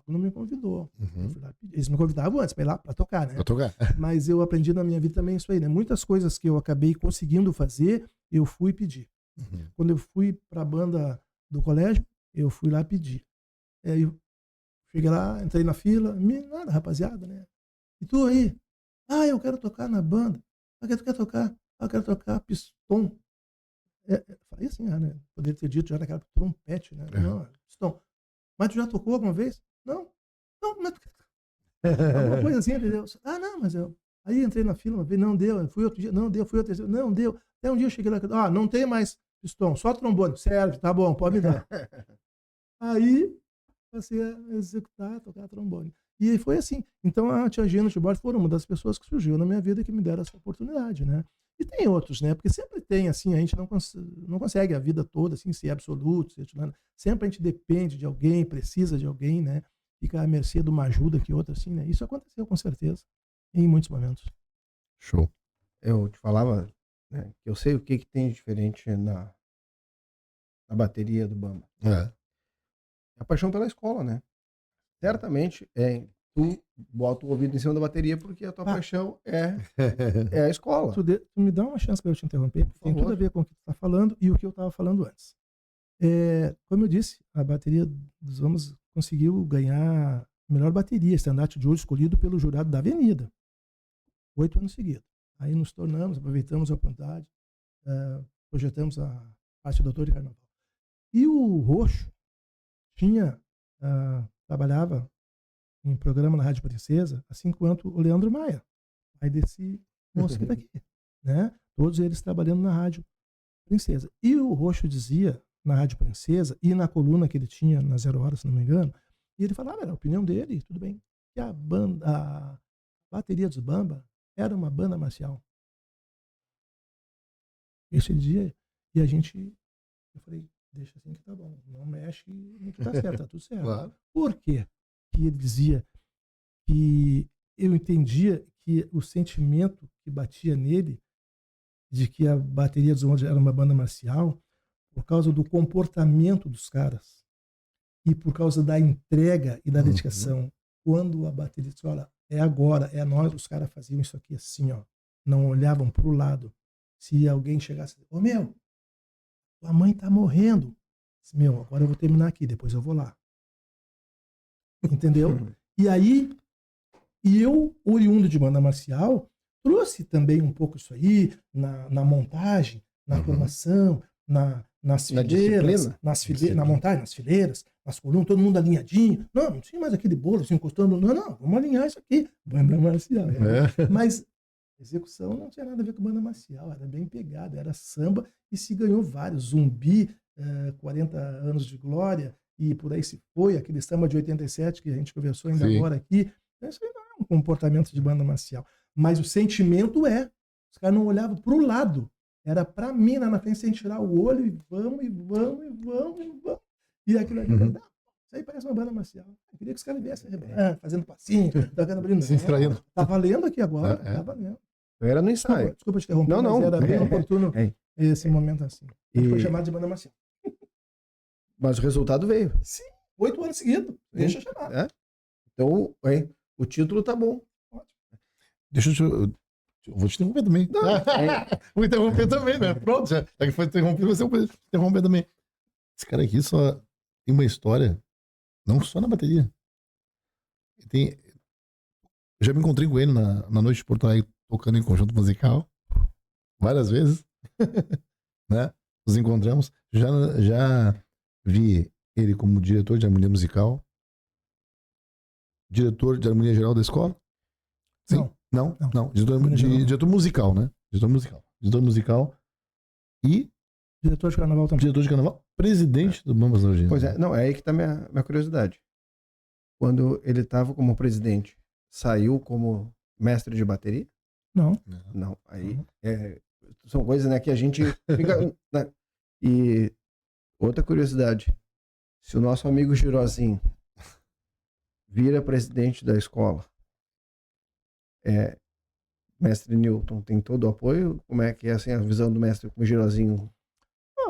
Não me convidou. Eu fui lá pedir. Eles me convidavam antes para ir lá para tocar, né? Pra tocar. Mas eu aprendi na minha vida também isso aí, né? Muitas coisas que eu acabei conseguindo fazer, eu fui pedir. Quando eu fui para a banda do colégio, eu fui lá pedir. Aí eu cheguei lá, entrei na fila, nada, rapaziada, né? E tu aí? Ah, eu quero tocar na banda. Ah, tu quer tocar? Ah, eu quero tocar piston. Falei assim, né? Poderia ter dito já naquela trompete, né? Não, piston. Mas tu já tocou alguma vez? Não, mas alguma coisa assim, entendeu? Ah, não, mas eu... Aí entrei na fila uma vez, não deu, fui outro dia, não deu, fui outro dia, não deu. Até um dia eu cheguei lá, não tem mais pistão, só trombone. Serve, tá bom, pode me dar. Aí passei a executar, tocar trombone. E foi assim. Então a tia Gina e o tio Borges foram uma das pessoas que surgiu na minha vida que me deram essa oportunidade, né? E tem outros, né? Porque sempre tem, assim, a gente não consegue a vida toda, assim, ser absoluto, ser titular. Sempre a gente depende de alguém, precisa de alguém, né? Fica à mercê de uma ajuda que outra, assim, né? Isso aconteceu com certeza, em muitos momentos. Show. Eu te falava, né, que eu sei o que tem de diferente na bateria do Bamba. É a paixão pela escola, né? Certamente tu bota o ouvido em cima da bateria porque a tua paixão é a escola. Tu me dá uma chance para eu te interromper? Tem tudo a ver com o que tu está falando e o que eu estava falando antes. Como eu disse, a bateria dos Vamos conseguiu ganhar a melhor bateria, estandarte de ouro escolhido pelo jurado da Avenida. 8 anos seguidos. Aí nos tornamos, aproveitamos a oportunidade, projetamos a parte do Doutor de Carnaval. E o Roxo trabalhava em programa na Rádio Princesa, assim quanto o Leandro Maia, pai desse moço que está aqui, né? Todos eles trabalhando na Rádio Princesa. E o Roxo dizia, na Rádio Princesa, e na coluna que ele tinha na 0 Hora, se não me engano, e ele falava, era a opinião dele, tudo bem, que a bateria dos Bamba era uma banda marcial. Esse dia, e eu falei, deixa assim que tá bom, não mexe no que tá certo, tá tudo certo. Claro. Por quê? que ele dizia que eu entendia que o sentimento que batia nele de que a bateria dos Ondas era uma banda marcial por causa do comportamento dos caras e por causa da entrega e da dedicação. Quando a bateria disse, olha, é agora, é nós, os caras faziam isso aqui assim, ó, não olhavam para o lado. Se alguém chegasse, ô meu, tua mãe tá morrendo. Meu, agora eu vou terminar aqui, depois eu vou lá. Entendeu? E aí, eu, oriundo de banda marcial, trouxe também um pouco isso aí na montagem, na formação, nas fileiras, na montagem, nas fileiras, nas colunas, todo mundo alinhadinho. Não tinha mais aquele bolo assim, encostando. Não, vamos alinhar isso aqui. Banda marcial. Mas execução não tinha nada a ver com banda marcial, era bem pegada, era samba e se ganhou vários. Zumbi, 40 anos de glória e por aí se foi, aquele samba de 87 que a gente conversou ainda agora aqui. Isso aí não é um comportamento de banda marcial. Mas o sentimento os caras não olhavam para o lado. Era para mim, lá na frente, sem tirar o olho, e vamos. E aquilo ali, isso aí parece uma banda marcial. Eu queria que os caras viessem fazendo passinho, tocando se distraindo. Tá valendo aqui agora, tá valendo. Eu era no ensaio. Desculpa te interromper, mas era bem oportuno esse momento assim. Foi chamado de banda marcial. Mas o resultado veio. Sim, 8 anos seguidos. Deixa chamar. Então, o título tá bom. Eu vou te interromper também. Vou interromper também, né? Pronto, já que foi interrompido, você vai interromper também. Esse cara aqui só tem uma história, não só na bateria. Eu já me encontrei com ele na noite de Porto Alegre, tocando em conjunto musical, várias vezes, né? Nos encontramos. Já vi ele como diretor de harmonia musical, diretor de harmonia geral da escola. Sim. Não. Diretor musical, né? Diretor musical e diretor de carnaval também. Diretor de carnaval, presidente do Bambas da Algia. Pois é, não, é aí que tá minha curiosidade. Quando ele estava como presidente, saiu como mestre de bateria? Não. Aí são coisas, né, que a gente fica. Né? E outra curiosidade: se o nosso amigo Girozinho vira presidente da escola, mestre Newton tem todo o apoio? Como é que é assim, a visão do mestre com o Girozinho?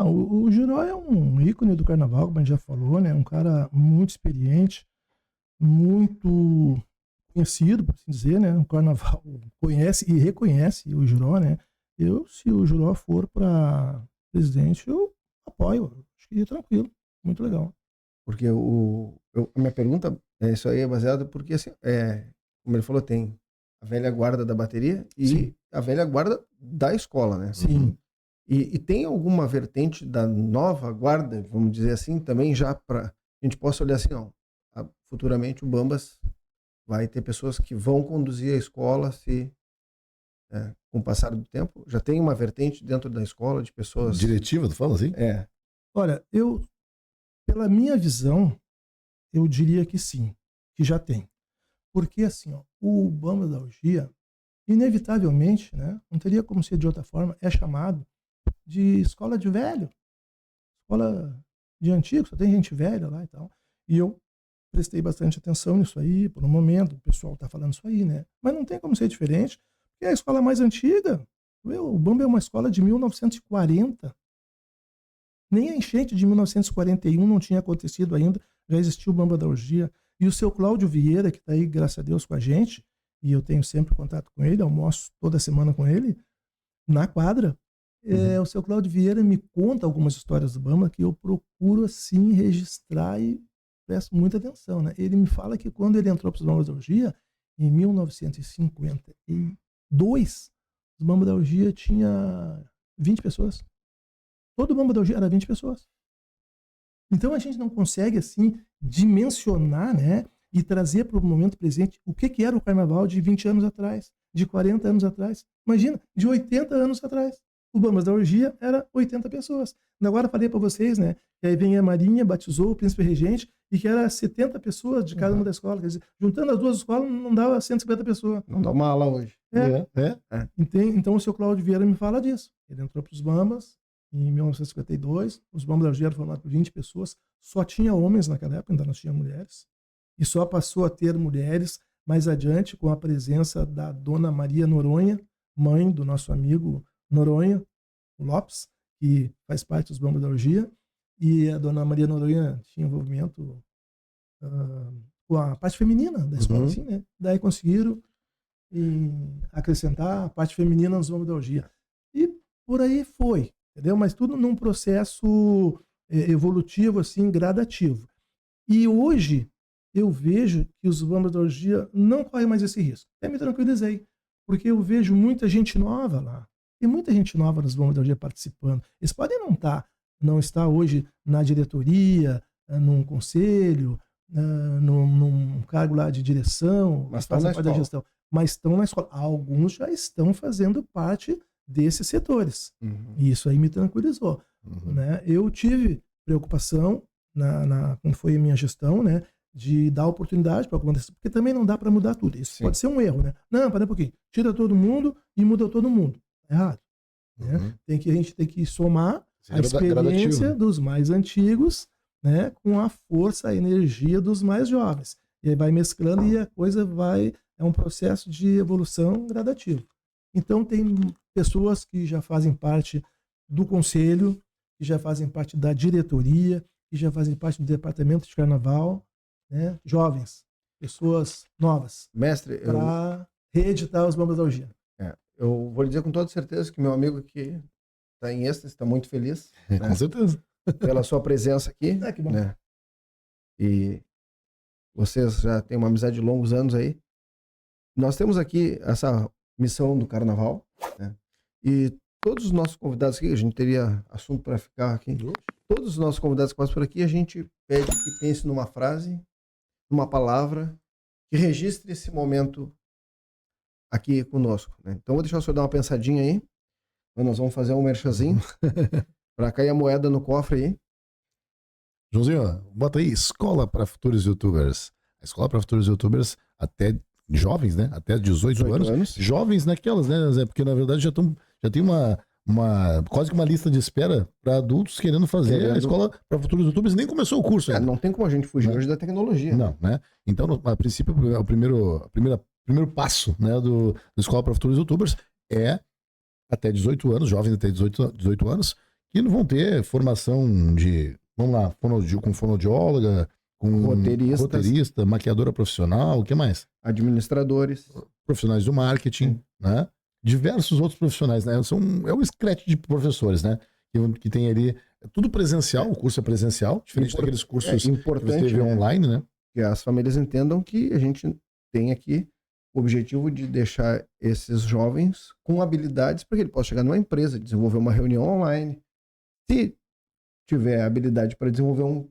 O Giró é um ícone do carnaval, como a gente já falou, né? Um cara muito experiente, muito conhecido, por assim dizer, né? O carnaval conhece e reconhece o Giró, né? Se o Giró for para presidente, eu apoio. Acho que é tranquilo, muito legal. Porque a minha pergunta, isso aí é baseado porque, assim, como ele falou, tem a velha guarda da bateria e Sim. a velha guarda da escola, né? Sim. E tem alguma vertente da nova guarda, vamos dizer assim, também já para a gente possa olhar assim, futuramente o Bambas vai ter pessoas que vão conduzir a escola com o passar do tempo? Já tem uma vertente dentro da escola de pessoas... Diretiva, tu fala assim? Olha, pela minha visão, eu diria que sim, que já tem. Porque assim, o Bambas da Algia, inevitavelmente, né, não teria como ser de outra forma, é chamado de escola de velho, escola de antigo, só tem gente velha lá e tal. E eu prestei bastante atenção nisso aí, por um momento, o pessoal tá falando isso aí, né? Mas não tem como ser diferente, porque é a escola mais antiga. O Bamba é uma escola de 1940. Nem a enchente de 1941 não tinha acontecido ainda, já existiu o Bamba da Algia. E o seu Cláudio Vieira, que está aí, graças a Deus, com a gente, e eu tenho sempre contato com ele, almoço toda semana com ele, na quadra, o seu Cláudio Vieira me conta algumas histórias do Bamba que eu procuro, assim, registrar e presto muita atenção, né? Ele me fala que quando ele entrou para os Bambas da Algia, em 1952, os Bambas da Algia tinha 20 pessoas. Todo Bamba da Algia era 20 pessoas. Então a gente não consegue, assim, dimensionar, né, e trazer para o momento presente o que era o carnaval de 20 anos atrás, de 40 anos atrás. Imagina, de 80 anos atrás. O Bambas da Algia era 80 pessoas. Agora falei para vocês, né, que aí vem a Marinha, batizou o Príncipe Regente, e que era 70 pessoas de cada uma da escola. Quer dizer, juntando as duas escolas, não dava 150 pessoas. Não dá uma aula hoje. Então o seu Cláudio Vieira me fala disso. Ele entrou para os Bambas em 1952. Os Bambas da Algia eram formados por 20 pessoas. Só tinha homens naquela época, ainda não tinha mulheres. e só passou a ter mulheres mais adiante com a presença da dona Maria Noronha, mãe do nosso amigo Noronha, o Lopes, que faz parte dos Bambas da Orgia, e a dona Maria Noronha tinha envolvimento com a parte feminina da escola, assim, né? Daí conseguiram acrescentar a parte feminina nos Bambas da Orgia. E por aí foi, entendeu? Mas tudo num processo evolutivo, assim, gradativo. E hoje eu vejo que os Bambas da Orgia não correm mais esse risco. Até me tranquilizei, porque eu vejo muita gente nova lá. Tem muita gente nova nos Bambas da Orgia participando. Eles podem não estar hoje na diretoria, num conselho, num cargo lá de direção, mas fazem parte da gestão, mas estão na escola. Alguns já estão fazendo parte desses setores. E isso aí me tranquilizou. Né? Eu tive preocupação quando foi a minha gestão, né, de dar oportunidade para acontecer, porque também não dá para mudar tudo. Isso pode ser um erro, né? Não, para um pouquinho. Tira todo mundo e muda todo mundo. É errado. Né? A gente tem que somar a experiência dos mais antigos, né, com a força, a energia dos mais jovens. E aí vai mesclando e a coisa é um processo de evolução gradativo. Então tem pessoas que já fazem parte do conselho, que já fazem parte da diretoria, que já fazem parte do departamento de carnaval, né? Jovens, pessoas novas, mestre, para reeditar os Bambas da Orgia. Eu vou lhe dizer com toda certeza que meu amigo aqui está em êxtase, está muito feliz. Né? Com certeza. Pela sua presença aqui. Que bom. Né? E vocês já têm uma amizade de longos anos aí. Nós temos aqui essa missão do carnaval, né? E todos os nossos convidados aqui, a gente teria assunto para ficar aqui. Todos os nossos convidados que passam por aqui, a gente pede que pense numa frase, numa palavra, que registre esse momento aqui conosco. Né? Então, vou deixar o senhor dar uma pensadinha aí. Então, nós vamos fazer um merchazinho para cair a moeda no cofre aí. Joãozinho, bota aí, Escola para Futuros Youtubers. A Escola para Futuros Youtubers, até jovens, né? Até 18 anos. Jovens naquelas, né, Zé? Porque, na verdade, já tem quase que uma lista de espera para adultos querendo fazer a Escola para Futuros Youtubers. Nem começou o curso ainda. Não tem como a gente fugir hoje da tecnologia. Não, né? Então, a princípio, o primeiro passo, né, do Escola para Futuros Youtubers é até 18 anos, jovens até 18 anos, que não vão ter formação de, vamos lá, com fonoaudióloga, com roteirista, maquiadora profissional, o que mais? Administradores. Profissionais do marketing, né? Diversos outros profissionais, né? É um escrete de professores, né? Que tem ali, é tudo presencial, o curso é presencial, diferente daqueles cursos que você vê online, né? Que as famílias entendam que a gente tem aqui o objetivo de deixar esses jovens com habilidades para que ele possa chegar numa empresa, desenvolver uma reunião online. Se tiver habilidade para desenvolver um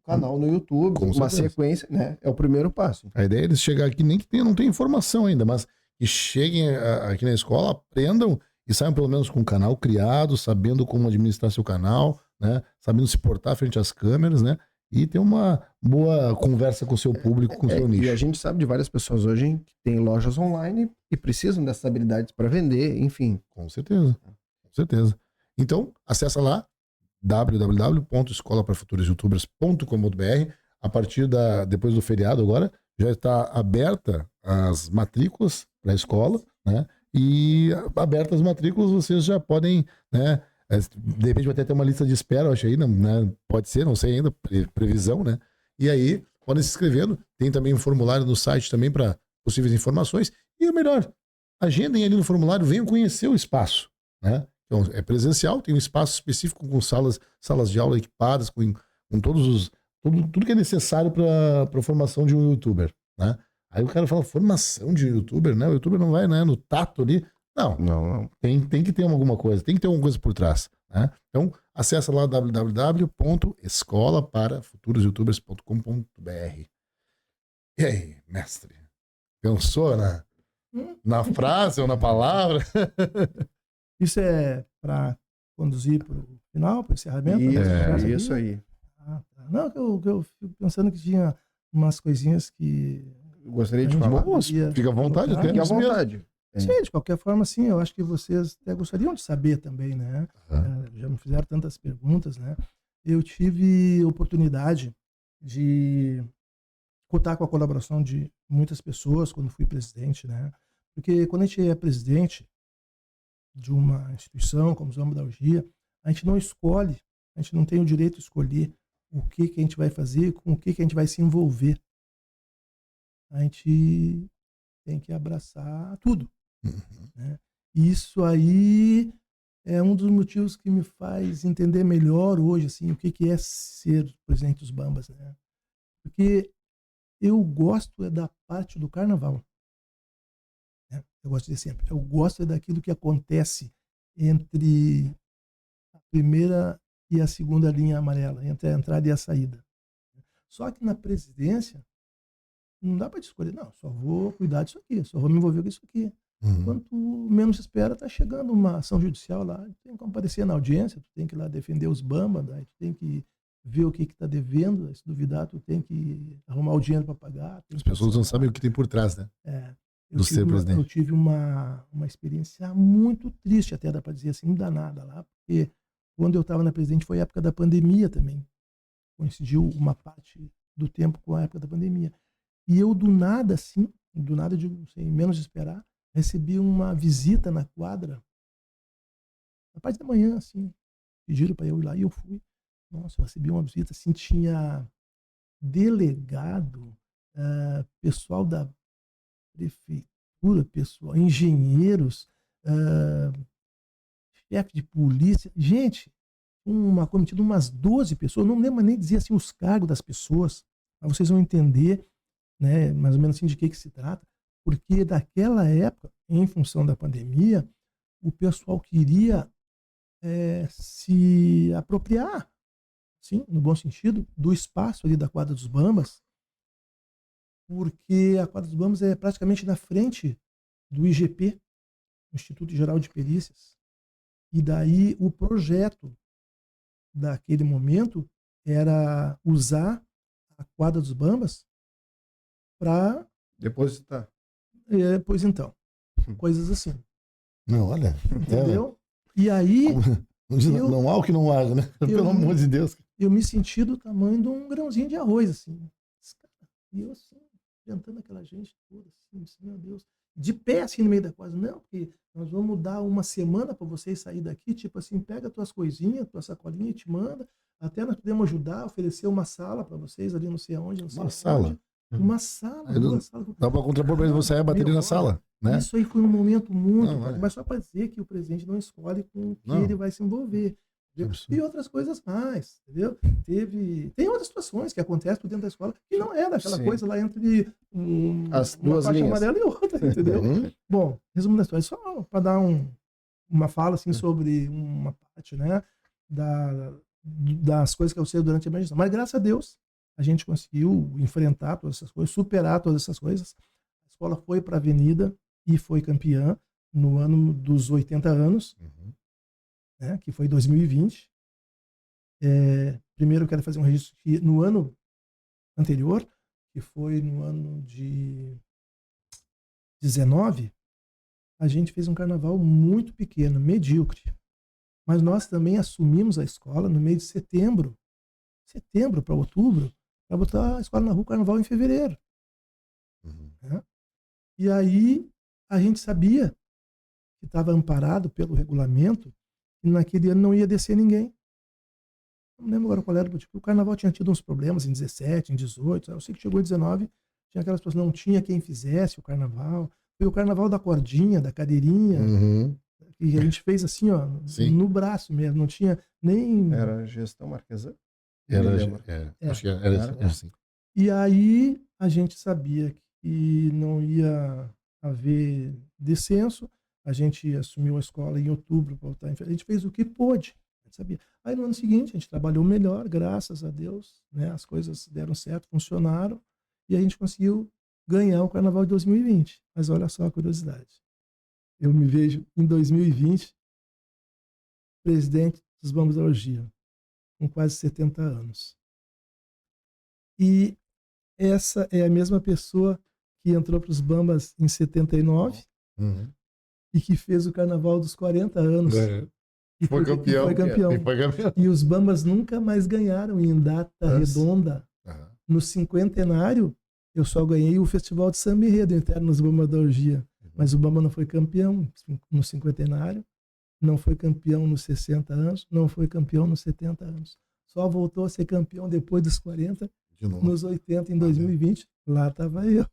canal no YouTube, uma sequência, né? É o primeiro passo. A ideia é eles chegar aqui, nem que não tenha informação ainda, mas que cheguem aqui na escola, aprendam e saiam pelo menos com um canal criado, sabendo como administrar seu canal, né? Sabendo se portar frente às câmeras, né? E ter uma boa conversa com o seu público, com o seu nicho. E a gente sabe de várias pessoas hoje que têm lojas online e precisam dessas habilidades para vender, enfim. Com certeza, com certeza. Então, acessa lá, www.escolaprafuturosyoutubers.com.br. A partir depois do feriado agora, já está aberta as matrículas para a escola, né? E abertas as matrículas, vocês já podem, né? De repente vai até ter uma lista de espera, eu acho aí, né? Pode ser, não sei ainda, previsão, né? E aí, podem se inscrevendo. Tem também um formulário no site também para possíveis informações. E o melhor, agendem ali no formulário, venham conhecer o espaço, né? Então, é presencial, tem um espaço específico com salas de aula equipadas, com tudo que é necessário para a formação de um youtuber, né? Aí o cara fala, formação de youtuber, né? O youtuber não vai, né, no tato ali. Não. Tem que ter alguma coisa, tem que ter alguma coisa por trás, né? Então, acessa lá www.escolaParaFuturosYoutubers.com.br. E aí, mestre? Pensou na frase ou na palavra? Isso é para conduzir para o final, para o encerramento? Isso aí. Tá. Não, eu fico pensando que tinha umas coisinhas que eu gostaria de falar. Fica à vontade, até. Fica à vontade. Sim, de qualquer forma, sim, eu acho que vocês até gostariam de saber também, né? Já me fizeram tantas perguntas, né? Eu tive oportunidade de contar com a colaboração de muitas pessoas quando fui presidente, né? Porque quando a gente é presidente de uma instituição como os Bambas da Algia, a gente não escolhe, a gente não tem o direito de escolher o que a gente vai fazer, com o que a gente vai se envolver. A gente tem que abraçar tudo. Né? Isso aí é um dos motivos que me faz entender melhor hoje assim, o que é ser presidente dos Bambas. Né? Porque eu gosto da parte do carnaval. Né? Eu gosto de sempre. Eu gosto daquilo que acontece entre a primeira e a segunda linha amarela, entre a entrada e a saída. Só que na presidência, não dá para escolher, não, só vou cuidar disso aqui, só vou me envolver com isso aqui. Quanto menos se espera, está chegando uma ação judicial lá, tem que comparecer na audiência, tu tem que ir lá defender os Bambas, daí tu tem que ver o que está devendo, se duvidar, tu tem que arrumar o dinheiro para pagar. As pessoas não sabem o que tem por trás, né? Eu tive uma experiência muito triste, até dá para dizer assim, danada lá, porque quando eu estava na presidente foi a época da pandemia também. Coincidiu uma parte do tempo com a época da pandemia. E eu, do nada, assim, sem menos de esperar, recebi uma visita na quadra, na parte da manhã, assim, pediram para eu ir lá e eu fui. Nossa, eu recebi uma visita, assim, tinha delegado, pessoal da prefeitura, pessoal, engenheiros, chefe de polícia, gente, uma comitiva, umas 12 pessoas, não lembro nem dizer assim os cargos das pessoas, mas vocês vão entender, né, mais ou menos assim de que se trata, porque daquela época, em função da pandemia, o pessoal queria se apropriar, sim, no bom sentido, do espaço ali da quadra dos Bambas, porque a quadra dos Bambas é praticamente na frente do IGP, Instituto Geral de Perícias, e daí o projeto daquele momento era usar a quadra dos Bambas para depositar. Pois então, coisas assim. Não, olha. Entendeu? E aí. Não há o que não haja, né? Pelo amor de Deus. Eu me senti do tamanho de um grãozinho de arroz, assim. E eu, assim, tentando aquela gente toda, assim, meu Deus. De pé, assim, no meio da quadra. Não, porque nós vamos dar uma semana para vocês sair daqui. Tipo assim, pega tuas coisinhas, tua sacolinha e te manda. Até nós podemos ajudar, oferecer uma sala para vocês ali, não sei aonde. Não sei uma sala? Uma sala. Dá para contrapor, mas você ia bater na sala, né? Isso aí foi um momento muito... mas só para dizer que o presidente não escolhe com que ele vai se envolver. E outras coisas mais, entendeu? Tem outras situações que acontecem por dentro da escola que não é daquela coisa lá entre as uma duas faixa linhas amarela e outra, entendeu? Bom, resumo da história, só para dar uma fala assim, sobre uma parte, né, das coisas que eu sei durante a minha gestão. Mas graças a Deus, a gente conseguiu enfrentar todas essas coisas, superar todas essas coisas. A escola foi para a avenida e foi campeã no ano dos 80 anos, né, que foi 2020. Primeiro eu quero fazer um registro que no ano anterior, que foi no ano de 19, a gente fez um carnaval muito pequeno, medíocre. Mas nós também assumimos a escola no mês de setembro para outubro, para botar a escola na rua, carnaval em fevereiro. Né? E aí a gente sabia que estava amparado pelo regulamento e naquele ano não ia descer ninguém. Não lembro agora qual era o motivo. O carnaval tinha tido uns problemas em 17, em 18. Eu sei que chegou em 19, tinha aquelas pessoas, não tinha quem fizesse o carnaval. Foi o carnaval da cordinha, da cadeirinha. E a gente fez assim, ó, no braço mesmo. Não tinha nem... Era gestão marquesã? Acho que era assim. E aí a gente sabia que não ia haver descenso. A gente assumiu a escola em outubro para voltar. A gente fez o que pôde. Sabia. Aí no ano seguinte a gente trabalhou melhor, graças a Deus, né? As coisas deram certo, funcionaram e a gente conseguiu ganhar o Carnaval de 2020. Mas olha só a curiosidade. Eu me vejo em 2020 presidente dos Bambas da Algia, com quase 70 anos. E essa é a mesma pessoa que entrou para os Bambas em 79 e que fez o Carnaval dos 40 anos. E foi campeão. E os Bambas nunca mais ganharam em data redonda. No cinquentenário, eu só ganhei o Festival de Samba Enredo interno nos Bamba da Orgia. Mas o Bamba não foi campeão no cinquentenário, não foi campeão nos 60 anos, não foi campeão nos 70 anos. Só voltou a ser campeão depois dos 40, nos 80, em 2020. Lá estava eu.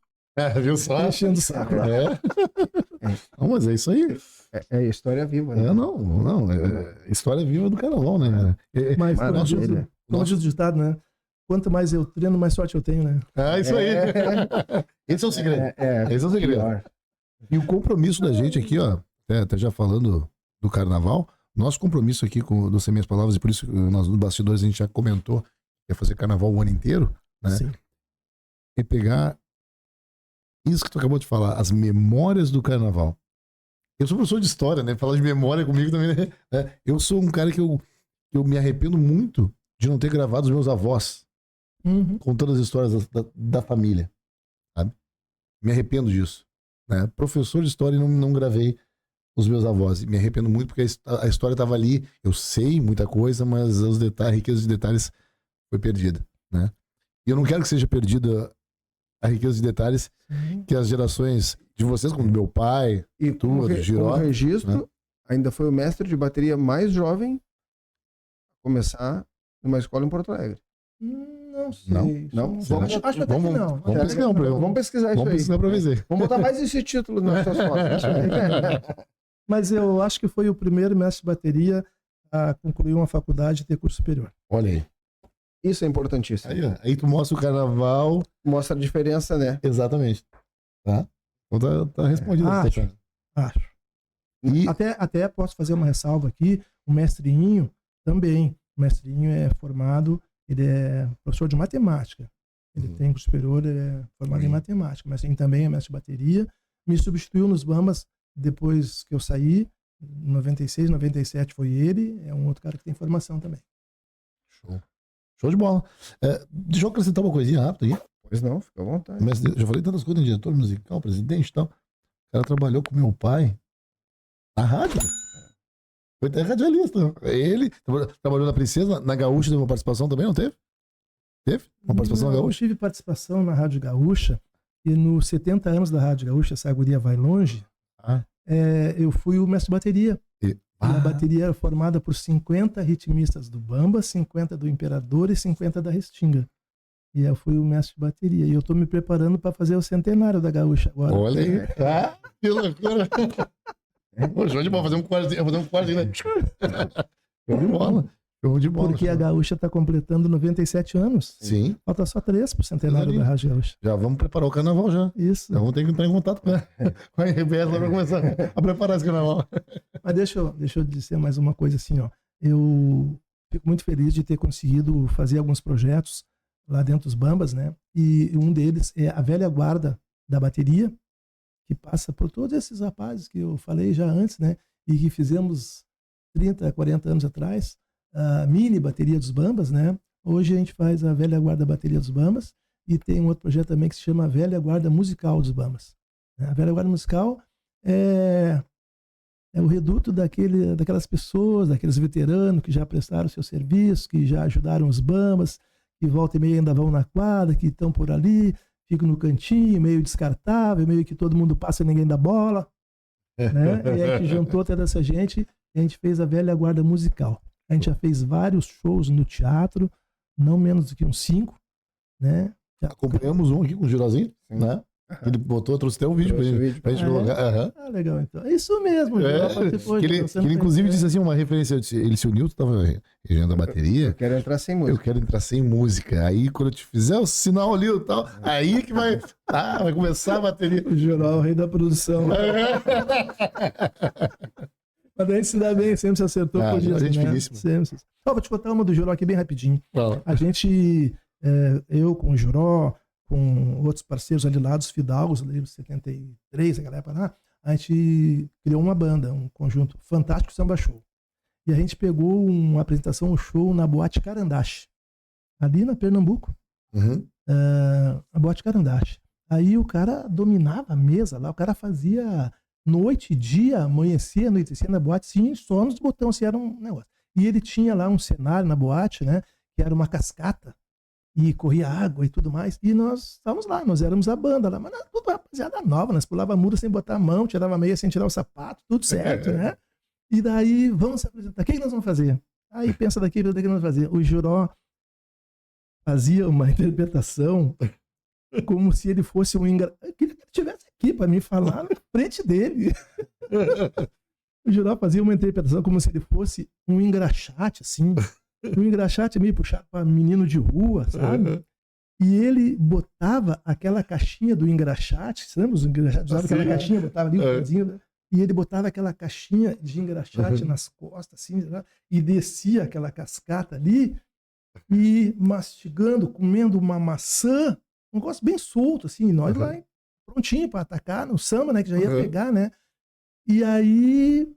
Viu só? Enchendo o saco. Não, mas é isso aí. É história viva, né? Não. É história viva do carnaval, né, cara? Mas, Maravilha. como diz o ditado, né? Quanto mais eu treino, mais sorte eu tenho, né? Isso aí. Esse é o segredo. Esse é o segredo. Pior. E o compromisso da gente aqui, ó, até já falando do carnaval, nosso compromisso aqui com do Sem Minhas Palavras, e por isso nós nos bastidores a gente já comentou que é fazer carnaval o ano inteiro, né? Sim. É pegar isso que tu acabou de falar, as memórias do carnaval. Eu sou professor de história, né? Falar de memória comigo também, né? Eu sou um cara que eu me arrependo muito de não ter gravado os meus avós contando as histórias da família, sabe? Me arrependo disso, né? Professor de história e não gravei os meus avós. E me arrependo muito porque a história estava ali, eu sei muita coisa, mas os detalhes, a riqueza de detalhes foi perdida, né? E eu não quero que seja perdida a riqueza de detalhes que as gerações de vocês, como meu pai, e tu, do Giró, o registro, né? Ainda foi o mestre de bateria mais jovem a começar numa escola em Porto Alegre. Não sei. Não? Vamos pesquisar isso vamos aí. pesquisar pra ver. Vamos botar mais esse título nas suas fotos. Mas eu acho que foi o primeiro mestre de bateria a concluir uma faculdade e ter curso superior. Olha aí. Isso é importantíssimo. Aí tu mostra o carnaval. Mostra a diferença, né? Exatamente. Tá? Então tá respondido. Acho. E... Até posso fazer uma ressalva aqui. O mestrinho também. O mestrinho é formado, ele é professor de matemática. Ele tem curso superior, ele é formado em matemática. Mas ele também é mestre de bateria. Me substituiu nos Bambas depois que eu saí. Em 96, 97 foi ele. É um outro cara que tem formação também. Show de bola. Deixa eu acrescentar uma coisinha rápida aqui. Pois não, fica à vontade. Mas já falei tantas coisas, diretor musical, presidente e tal. O cara trabalhou com meu pai na rádio. Foi até radialista. Ele trabalhou na Princesa, na Gaúcha, teve uma participação também, não teve? Teve? Uma participação na Gaúcha? Eu tive participação na Rádio Gaúcha e nos 70 anos da Rádio Gaúcha, essa guria vai longe, eu fui o mestre de bateria. A bateria era formada por 50 ritmistas do Bamba, 50 do Imperador e 50 da Restinga. E eu fui o mestre de bateria. E eu estou me preparando para fazer o centenário da Gaúcha agora. Olha aí. Que loucura. Show de bola, fazer um quadrinho, né? Show de bola. Porque a Gaúcha está completando 97 anos. Sim. Falta só 3 para o centenário da Rádio Gaúcha. Já vamos preparar o carnaval já. Isso. Já vamos ter que entrar em contato com a RBS para começar a preparar esse carnaval. Mas deixa eu dizer mais uma coisa assim, ó. Eu fico muito feliz de ter conseguido fazer alguns projetos lá dentro dos Bambas, né? E um deles é a velha guarda da bateria, que passa por todos esses rapazes que eu falei já antes, né? E que fizemos 30, 40 anos atrás, a mini bateria dos Bambas, né? Hoje a gente faz a velha guarda bateria dos Bambas e tem um outro projeto também que se chama a velha guarda musical dos Bambas. A velha guarda musical é o reduto daquelas pessoas, daqueles veteranos que já prestaram seu serviço, que já ajudaram os Bambas, que volta e meia ainda vão na quadra, que estão por ali, ficam no cantinho, meio descartável, meio que todo mundo passa e ninguém dá bola. Né? E aí que juntou toda essa gente e a gente fez a velha guarda musical. A gente já fez vários shows no teatro, não menos do que uns 5, né? Acompanhamos um aqui com o Girozinho, né? Ele trouxe até um vídeo pra gente colocar. Legal, então. É isso mesmo. Ele inclusive disse assim, uma referência, ele se uniu, tu tava regendo a bateria. Eu quero entrar sem música. Eu quero entrar sem música. Aí quando eu te fizer o sinal ali e tal, aí que vai começar a bateria. O Joró, o rei da produção. Mas a gente se dá bem, sempre se acertou. A gente finíssimo. Vou te contar uma do Joró aqui bem rapidinho. Fala. A gente, eu com o Joró, com outros parceiros ali lá dos Fidalgos, ali 73, aquela época lá, a gente criou uma banda, um conjunto fantástico, Samba Show. E a gente pegou uma apresentação, um show na Boate Carandache, ali na Pernambuco. A Boate Carandache. Aí o cara dominava a mesa lá, o cara fazia noite, dia, amanhecia, anoitecia na boate, sim, só nos botões, assim, era um negócio. E ele tinha lá um cenário na boate, né, que era uma cascata, e corria água e tudo mais. E nós estávamos lá, nós éramos a banda lá, mas tudo rapaziada nova, nós pulava muro sem botar a mão, tirava a meia sem tirar o sapato, tudo certo, né? E daí, vamos se apresentar. O que nós vamos fazer? Aí pensa daqui, o que nós vamos fazer? O Juró fazia uma interpretação como se ele fosse um Eu queria que ele estivesse aqui para me falar na frente dele. O Juró fazia uma interpretação como se ele fosse um engraxate, assim. Um engraxate meio puxado para menino de rua, sabe? E ele botava aquela caixinha do engraxate, você lembra? Os engraxates usavam aquela caixinha, botava ali um pezinho, né? E ele botava aquela caixinha de engraxate nas costas, assim, né? E descia aquela cascata ali, e mastigando, comendo uma maçã, um negócio bem solto, assim, e nós lá prontinho para atacar no samba, né? Que já ia pegar, né? E aí,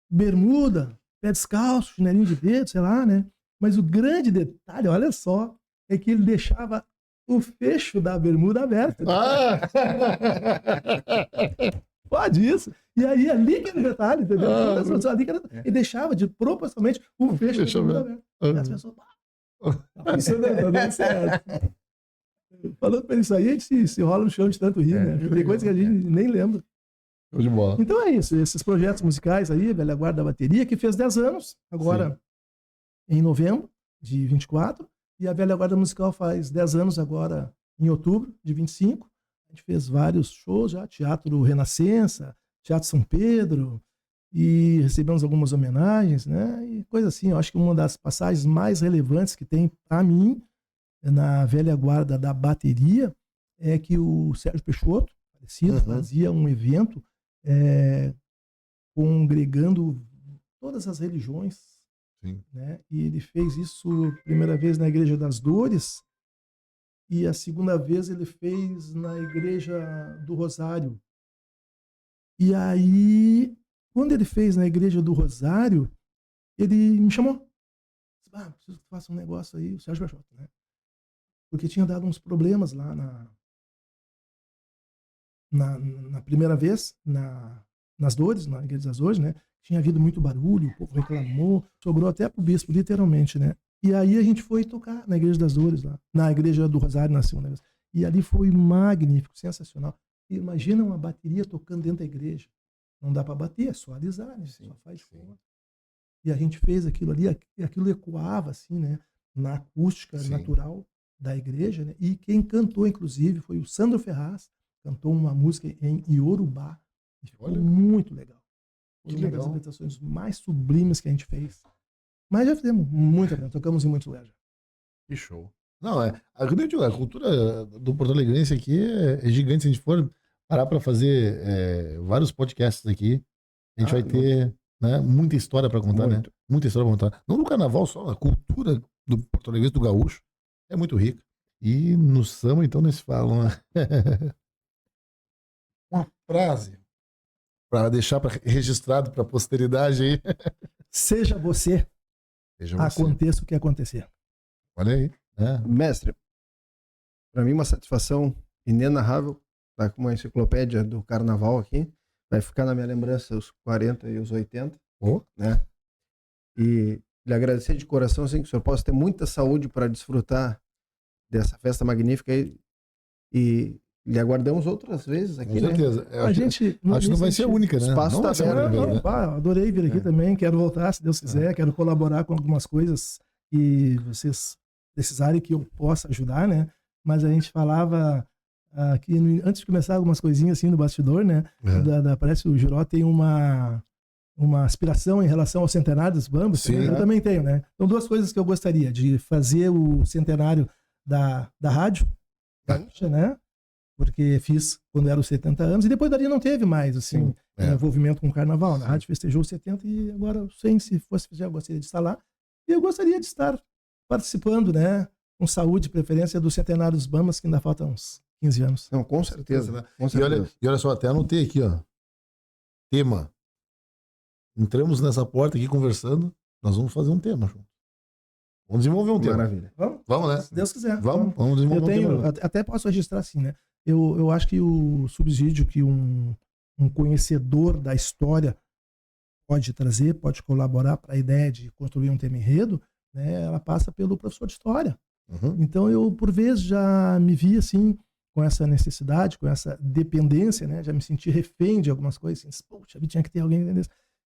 bermuda, pé descalço, chinelinho de dedo, sei lá, né? Mas o grande detalhe, olha só, é que ele deixava o fecho da bermuda aberto. Pode isso. E aí, ali que era o detalhe, entendeu? Ali que era... E deixava proporcionalmente o fecho da bermuda aberto. E as pessoas... Isso não dá certo. Falando pra isso aí, a gente se rola no chão de tanto rir, né? Tem coisa que a gente nem lembra. De bola. Então é isso, esses projetos musicais aí, Velha Guarda da Bateria, que fez 10 anos, agora em novembro de 24, e a Velha Guarda Musical faz 10 anos agora em outubro de 25. A gente fez vários shows já, Teatro Renascença, Teatro São Pedro, e recebemos algumas homenagens, né? E coisa assim, eu acho que uma das passagens mais relevantes que tem para mim na Velha Guarda da Bateria é que o Sérgio Peixoto, falecido, fazia um evento congregando todas as religiões, né? E ele fez isso primeira vez na Igreja das Dores e a segunda vez ele fez na Igreja do Rosário. E aí, quando ele fez na Igreja do Rosário, ele me chamou. Preciso que tu faça um negócio aí, o Sérgio Peixoto, né? Porque tinha dado uns problemas lá na primeira vez, nas Dores, na Igreja das Dores, né? Tinha havido muito barulho, o povo reclamou, sobrou até pro bispo, literalmente, né? E aí a gente foi tocar na Igreja das Dores, lá, na Igreja do Rosário, na segunda vez. E ali foi magnífico, sensacional. E imagina uma bateria tocando dentro da igreja. Não dá para bater, é só alisar, né? Só faz conta. E a gente fez aquilo ali, e aquilo ecoava, assim, né? Na acústica natural da igreja, né? E quem cantou, inclusive, foi o Sandro Ferraz, cantou uma música em Iorubá, e ficou muito legal. Foi uma das apresentações mais sublimes que a gente fez. Mas já fizemos muita coisa, tocamos em muitos lugares. Que show. Não, a cultura do Porto Alegrense aqui é gigante. Se a gente for parar para fazer vários podcasts aqui, a gente vai ter muita história para contar, né? Muita história para contar. Não no carnaval só, a cultura do Porto Alegrense, do gaúcho, é muito rica. E no samba, então, eles falam uma frase para deixar registrado para a posteridade aí. Seja você, aconteça o que acontecer. Olha aí. Mestre, para mim uma satisfação inenarrável estar com uma enciclopédia do carnaval aqui. Vai ficar na minha lembrança os 40 e os 80, né? E lhe agradecer de coração, assim, que o senhor possa ter muita saúde para desfrutar dessa festa magnífica e lhe aguardamos outras vezes aqui, com certeza. Né? Acho que não vai ser a única, né? Espaço está aberto. Adorei vir aqui também, quero voltar, se Deus quiser, quero colaborar com algumas coisas que vocês precisarem que eu possa ajudar, né? Mas a gente falava que antes de começar algumas coisinhas assim no bastidor, né? Parece que o Juró tem uma aspiração em relação ao centenário dos Bambas. Sim, eu também tenho, né? Então, duas coisas que eu gostaria: de fazer o centenário da rádio, né? Porque fiz quando era os 70 anos, e depois dali não teve mais, assim, envolvimento com o carnaval. A rádio festejou os 70 e agora, sem se fosse fazer, eu gostaria de estar lá. E eu gostaria de estar participando, né? Com saúde, preferência do centenário dos Bambas, que ainda faltam uns 15 anos. Não, com certeza. Né? E olha só, até anotei aqui, ó. Tema. Entramos nessa porta aqui conversando, nós vamos fazer um tema junto. Vamos desenvolver um tema. Maravilha. Vamos, né? Se Deus quiser. Vamos desenvolver um tema. Até posso registrar assim, né? Eu acho que o subsídio que um conhecedor da história pode trazer, pode colaborar para a ideia de construir um tema enredo, né? Ela passa pelo professor de história. Então eu, por vezes, já me vi assim, com essa necessidade, com essa dependência, né? Já me senti refém de algumas coisas, assim, poxa, tinha que ter alguém que entendesse.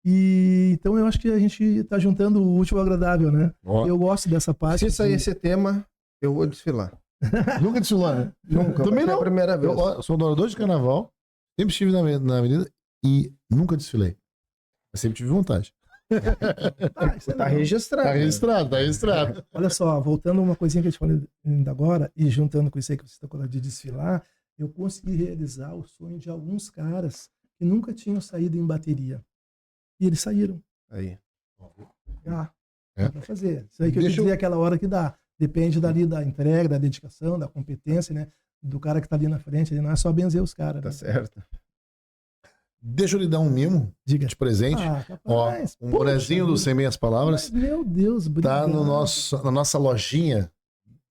E então eu acho que a gente está juntando o útil ao agradável, né? Eu gosto dessa parte. Se sair esse tema, eu vou desfilar. Nunca desfilou, né? Nunca. Também vai ser não. a primeira vez. Eu sou adorador de carnaval, sempre estive na avenida e nunca desfilei. Eu sempre tive vontade. Isso é Tá legal. registrado. Tá registrado, tá registrado. Olha só, voltando a uma coisinha que a gente falou ainda agora, e juntando com isso aí que você está falando de desfilar, eu consegui realizar o sonho de alguns caras que nunca tinham saído em bateria. E eles saíram. Aí. Dá É. pra fazer. Isso aí que eu Deixa te dizia aquela hora que dá. Depende dali da entrega, da dedicação, da competência, né? Do cara que tá ali na frente. Ele não é só benzer os caras. Tá né? certo. Deixa eu lhe dar um mimo Diga. de presente. Ó, Capaz. um Poxa bonezinho do vida. Sem Meias Palavras. Mas, meu Deus, Tá obrigado. na nossa lojinha,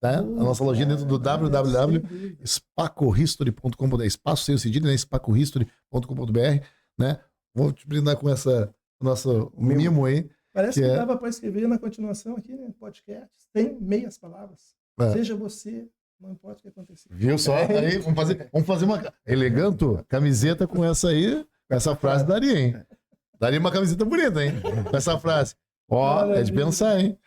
tá? A nossa lojinha dentro do www.spacohistory.com.br, espaço sem o cedilho, né? spacohistory.com.br, né? Vou te brindar com essa nosso mimo aí. Parece que que é- dava para escrever na continuação aqui, né? Podcast. Tem meias palavras. É. Seja você, não importa o que acontecer. Viu só? Aí, vamos fazer uma eleganto camiseta com essa aí, com essa frase daria, hein? Daria uma camiseta bonita, hein? Com essa frase. Ó, é de pensar, hein?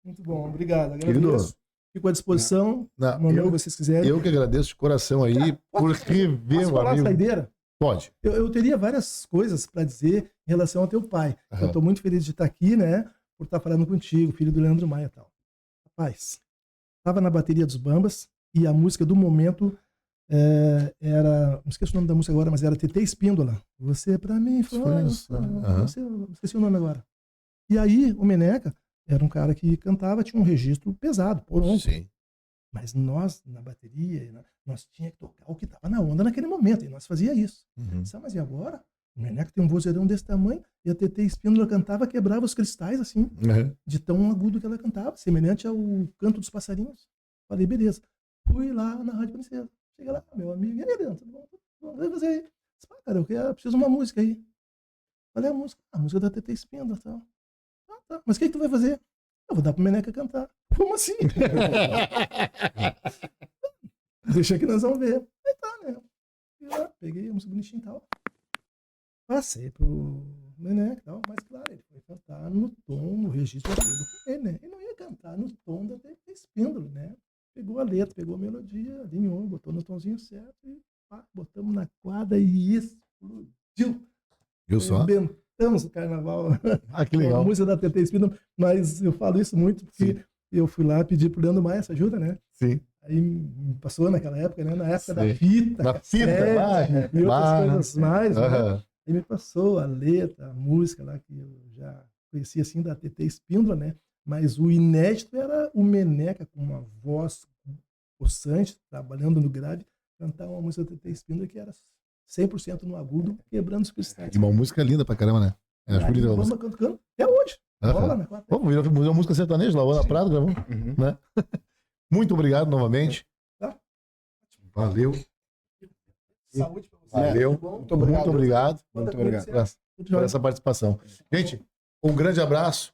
Muito bom, obrigado. Querido. Agradeço. Fico à disposição, Não, no momento que eu, vocês quiserem. eu que agradeço de coração aí por rever Posso o falar amigo. saideira? Pode. Eu teria várias coisas para dizer em relação ao teu pai. Aham. Eu estou muito feliz de estar aqui, né? Por estar falando contigo, filho do Leandro Maia e tal. Rapaz, estava na bateria dos Bambas e a música do momento era... Não esqueci o nome da música agora, mas era TT Espíndola. Você pra mim foi... Aham. Esqueci o nome agora. E aí, o Meneca era um cara que cantava, tinha um registro pesado, porongo. Sim. Mas nós, na bateria, nós tinha que tocar o que estava na onda naquele momento, e nós fazia isso. Uhum. Sabe, mas e agora? O Meneca tem um vozeirão desse tamanho, e a TT Espíndola cantava, quebrava os cristais, assim, Uhum. de tão agudo que ela cantava, semelhante ao canto dos passarinhos. Falei, beleza. Fui lá na Rádio Princesa. Cheguei lá, meu amigo, e aí, Leandro, tudo bom? O que vai fazer aí? Disse, cara, eu preciso de uma música aí. Falei, a música da TT Espíndola, tal. Ah, tá. Mas o que tu vai fazer? Eu vou dar pro Meneca cantar. Como assim? Deixa que nós vamos ver. Aí tá, né? Fui lá, peguei a música bonitinha e tal. Passei pro Meneca e tal, mas claro, ele foi cantar no tom, no registro todo com ele, né? Ele não ia cantar no tom da TT Espíndola, né? Pegou a letra, pegou a melodia, alinhou, botou no tomzinho certo e pá, botamos na quadra e explodiu. Viu só? Arrebentamos o carnaval. Ah, que Com a legal. música da TT Espíndola, mas eu falo isso muito porque eu fui lá pedir pro Leandro Maia essa ajuda, né? Sim. Aí me passou naquela época, né? Na época da Sim. fita, Na fita, cassete, vai, e outras vai. coisas mais, né? Aham. Aí me passou a letra, a música lá que eu já conhecia assim da TT Espíndola, né? Mas o inédito era o Meneca com uma voz possante, trabalhando no grave, cantar uma música da TT Espíndola que era 100% no agudo, quebrando os cristais. E uma música linda pra caramba, né? Eu acho Aí, bonita a vamos música. cantando até hoje. Aham. Bola na quarta. Vamos ver uma música sertaneja, lá na Prado, gravamos, Uhum. né? Muito obrigado novamente. Tá. Valeu. Saúde pra você. Valeu. Bom. Muito obrigado. Muito obrigado Muito obrigado. por essa participação. Gente, um grande abraço.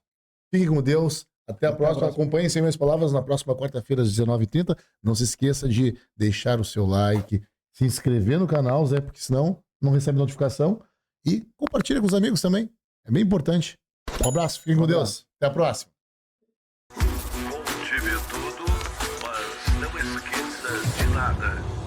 Fiquem com Deus. Até a próxima. Acompanhem Sem Meias Palavras na próxima quarta-feira, às 19h30. Não se esqueça de deixar o seu like, se inscrever no canal, Zé, porque senão não recebe notificação. E compartilha com os amigos também. É bem importante. Um abraço. Fiquem com Deus. Até a próxima. Bom te ver tudo, mas não esqueça de nada.